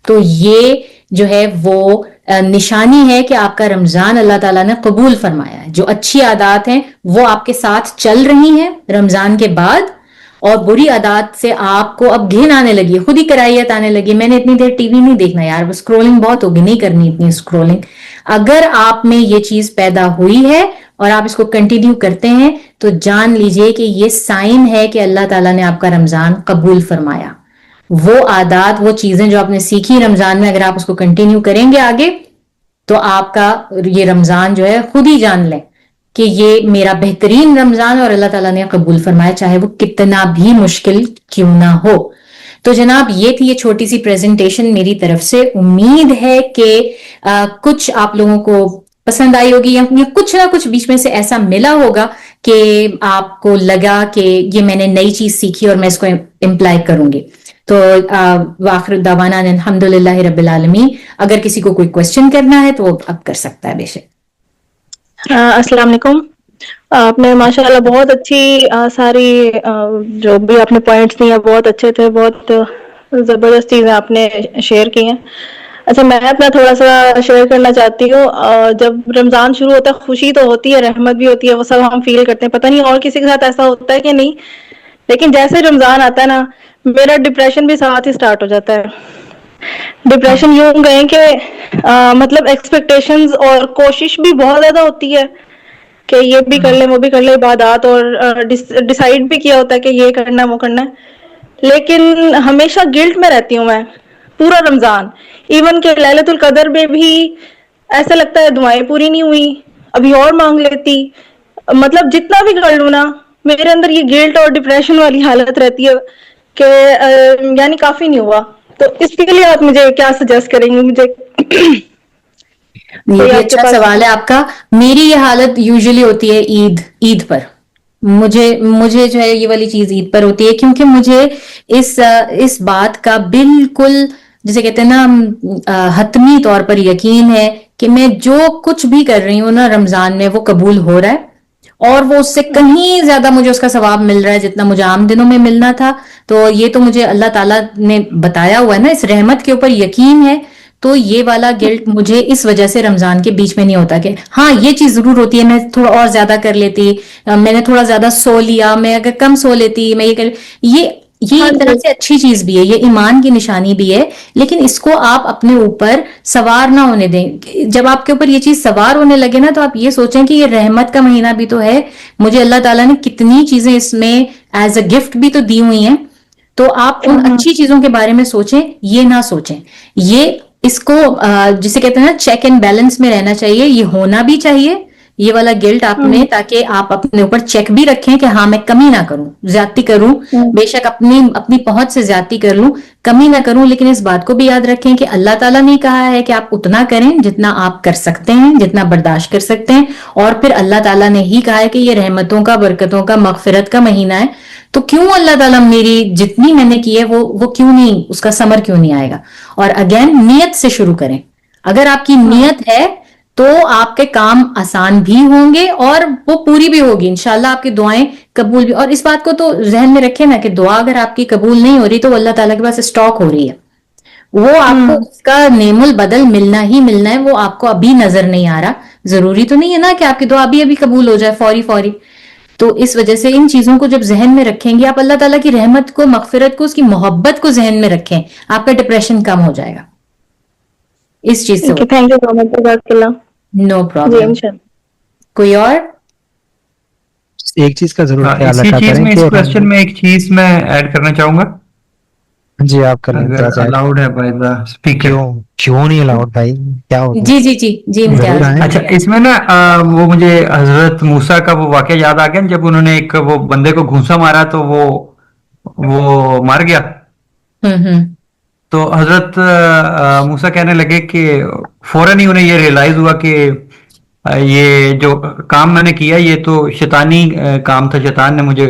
تو یہ جو ہے وہ نشانی ہے کہ آپ کا رمضان اللہ تعالیٰ نے قبول فرمایا ہے. جو اچھی عادات ہیں وہ آپ کے ساتھ چل رہی ہیں رمضان کے بعد اور بری عادات سے آپ کو اب گھن آنے لگی خود ہی کراہیت آنے لگی میں نے اتنی دیر ٹی وی نہیں دیکھنا یار اسکرولنگ بہت ہوگی نہیں کرنی اتنی اسکرولنگ. اگر آپ میں یہ چیز پیدا ہوئی ہے اور آپ اس کو کنٹینیو کرتے ہیں تو جان لیجئے کہ یہ سائن ہے کہ اللہ تعالیٰ نے آپ کا رمضان قبول فرمایا. وہ عادات وہ چیزیں جو آپ نے سیکھی رمضان میں اگر آپ اس کو کنٹینیو کریں گے آگے تو آپ کا یہ رمضان جو ہے خود ہی جان لیں کہ یہ میرا بہترین رمضان اور اللہ تعالیٰ نے قبول فرمایا چاہے وہ کتنا بھی مشکل کیوں نہ ہو. تو جناب یہ تھی یہ چھوٹی سی پریزنٹیشن میری طرف سے. امید ہے کہ کچھ آپ لوگوں کو پسند آئی ہوگی یا کچھ نہ کچھ بیچ میں سے ایسا ملا ہوگا کہ آپ کو لگا کہ یہ میں نے نئی چیز سیکھی اور میں اس کو امپلائی کروں گی. تو وآخر دعوانا الحمدللہ رب العالمین. اگر کسی کو کوئی کوشچن کرنا ہے تو وہ اب کر سکتا ہے بے شک. السلام علیکم. آپ نے ماشاءاللہ بہت اچھی ساری جو بھی آپ نے پوائنٹس دیے بہت اچھے تھے, بہت زبردست چیزیں آپ نے شیئر کی ہیں. اچھا میں اپنا تھوڑا سا شیئر کرنا چاہتی ہوں. جب رمضان شروع ہوتا ہے خوشی تو ہوتی ہے, رحمت بھی ہوتی ہے, وہ سب ہم فیل کرتے ہیں. پتہ نہیں اور کسی کے ساتھ ایسا ہوتا ہے کہ نہیں, لیکن جیسے رمضان آتا ہے نا میرا ڈپریشن بھی ساتھ ہی سٹارٹ ہو جاتا ہے. ڈپریشن یوں گئے کہ مطلب ایکسپیکٹیشنز اور کوشش بھی بہت زیادہ ہوتی ہے کہ یہ بھی کر لیں وہ بھی کر لیں عبادات, اور ڈیسائیڈ بھی کیا ہوتا ہے کہ یہ کرنا ہے وہ کرنا ہے, لیکن ہمیشہ گلٹ میں رہتی ہوں میں پورا رمضان. ایون کہ لیلۃ القدر میں بھی ایسا لگتا ہے دعائیں پوری نہیں ہوئی, ابھی اور مانگ لیتی. مطلب جتنا بھی کر لوں نا میرے اندر یہ گلٹ اور ڈپریشن والی حالت رہتی ہے کہ یعنی کافی نہیں ہوا. تو اس کے لیے آپ مجھے کیا سجیسٹ کریں گے؟ مجھے یہ بھی اچھا سوال ہے آپ کا. میری یہ حالت یوزلی ہوتی ہے عید پر. مجھے جو ہے یہ والی چیز عید پر ہوتی ہے کیونکہ مجھے اس بات کا بالکل جسے کہتے ہیں نا حتمی طور پر یقین ہے کہ میں جو کچھ بھی کر رہی ہوں نا رمضان میں وہ قبول ہو رہا ہے اور وہ اس سے کہیں زیادہ مجھے اس کا ثواب مل رہا ہے جتنا مجھے عام دنوں میں ملنا تھا. تو یہ تو مجھے اللہ تعالیٰ نے بتایا ہوا ہے نا, اس رحمت کے اوپر یقین ہے. تو یہ والا گلٹ مجھے اس وجہ سے رمضان کے بیچ میں نہیں ہوتا کہ ہاں یہ چیز ضرور ہوتی ہے میں تھوڑا اور زیادہ کر لیتی, میں نے تھوڑا زیادہ سو لیا, میں اگر کم سو لیتی میں یہ ایک طرح سے اچھی چیز بھی ہے, یہ ایمان کی نشانی بھی ہے, لیکن اس کو آپ اپنے اوپر سوار نہ ہونے دیں. جب آپ کے اوپر یہ چیز سوار ہونے لگے نا تو آپ یہ سوچیں کہ یہ رحمت کا مہینہ بھی تو ہے, مجھے اللہ تعالیٰ نے کتنی چیزیں اس میں ایز اے گفٹ بھی تو دی ہوئی ہیں. تو آپ ان اچھی چیزوں کے بارے میں سوچیں, یہ نہ سوچیں. یہ اس کو جسے کہتے ہیں نا چیک اینڈ بیلنس میں رہنا چاہیے, یہ ہونا بھی چاہیے یہ والا گلٹ آپ میں, تاکہ آپ اپنے اوپر چیک بھی رکھیں کہ ہاں میں کمی نہ کروں, زیادتی کروں, بے شک اپنی پہنچ سے زیادتی کر لوں, کمی نہ کروں, لیکن اس بات کو بھی یاد رکھیں کہ اللہ تعالیٰ نے کہا ہے کہ آپ اتنا کریں جتنا آپ کر سکتے ہیں, جتنا برداشت کر سکتے ہیں, اور پھر اللہ تعالیٰ نے ہی کہا ہے کہ یہ رحمتوں کا, برکتوں کا, مغفرت کا مہینہ ہے. تو کیوں اللہ تعالیٰ میری جتنی میں نے کی ہے وہ کیوں نہیں, اس کا ثمر کیوں نہیں آئے گا. اور اگین نیت سے شروع کریں. اگر آپ کی نیت ہے تو آپ کے کام آسان بھی ہوں گے اور وہ پوری بھی ہوگی انشاءاللہ, آپ کی دعائیں قبول بھی. اور اس بات کو تو ذہن میں رکھیں نا کہ دعا اگر آپ کی قبول نہیں ہو رہی تو اللہ تعالیٰ کے پاس اسٹاک ہو رہی ہے, وہ آپ کو اس کا نعم البدل ملنا ہی ملنا ہے, وہ آپ کو ابھی نظر نہیں آ رہا. ضروری تو نہیں ہے نا کہ آپ کی دعا ابھی قبول ہو جائے فوری. تو اس وجہ سے ان چیزوں کو جب ذہن میں رکھیں گے آپ, اللہ تعالیٰ کی رحمت کو, مغفرت کو, اس کی محبت کو ذہن میں رکھیں, آپ کا ڈپریشن کم ہو جائے گا اس چیز سے. Thank you so much. No problem. کوئی اور ایک چیز کا ضرور خیال اسی رکھا چیز کریں میں, کہ اس کوشچن میں ایک چیز میں ایڈ کرنا چاہوں گا. جی آپ کریں, الاؤڈ ہے بائی دا اسپیکر. کیوں نہیں الاؤڈ بھائی, کیا ہو گیا؟ جی امتیاز. اچھا اس میں نا وہ مجھے حضرت موسیٰ کا وہ واقعہ یاد آ گیا جب انہوں نے ایک وہ بندے کو گھونسا مارا تو وہ مر گیا. تو حضرت موسیٰ کہنے لگے کہ فوراً ہی انہیں یہ ریئلائز ہوا کہ یہ جو کام میں نے کیا یہ تو شیطانی کام تھا, شیطان نے مجھے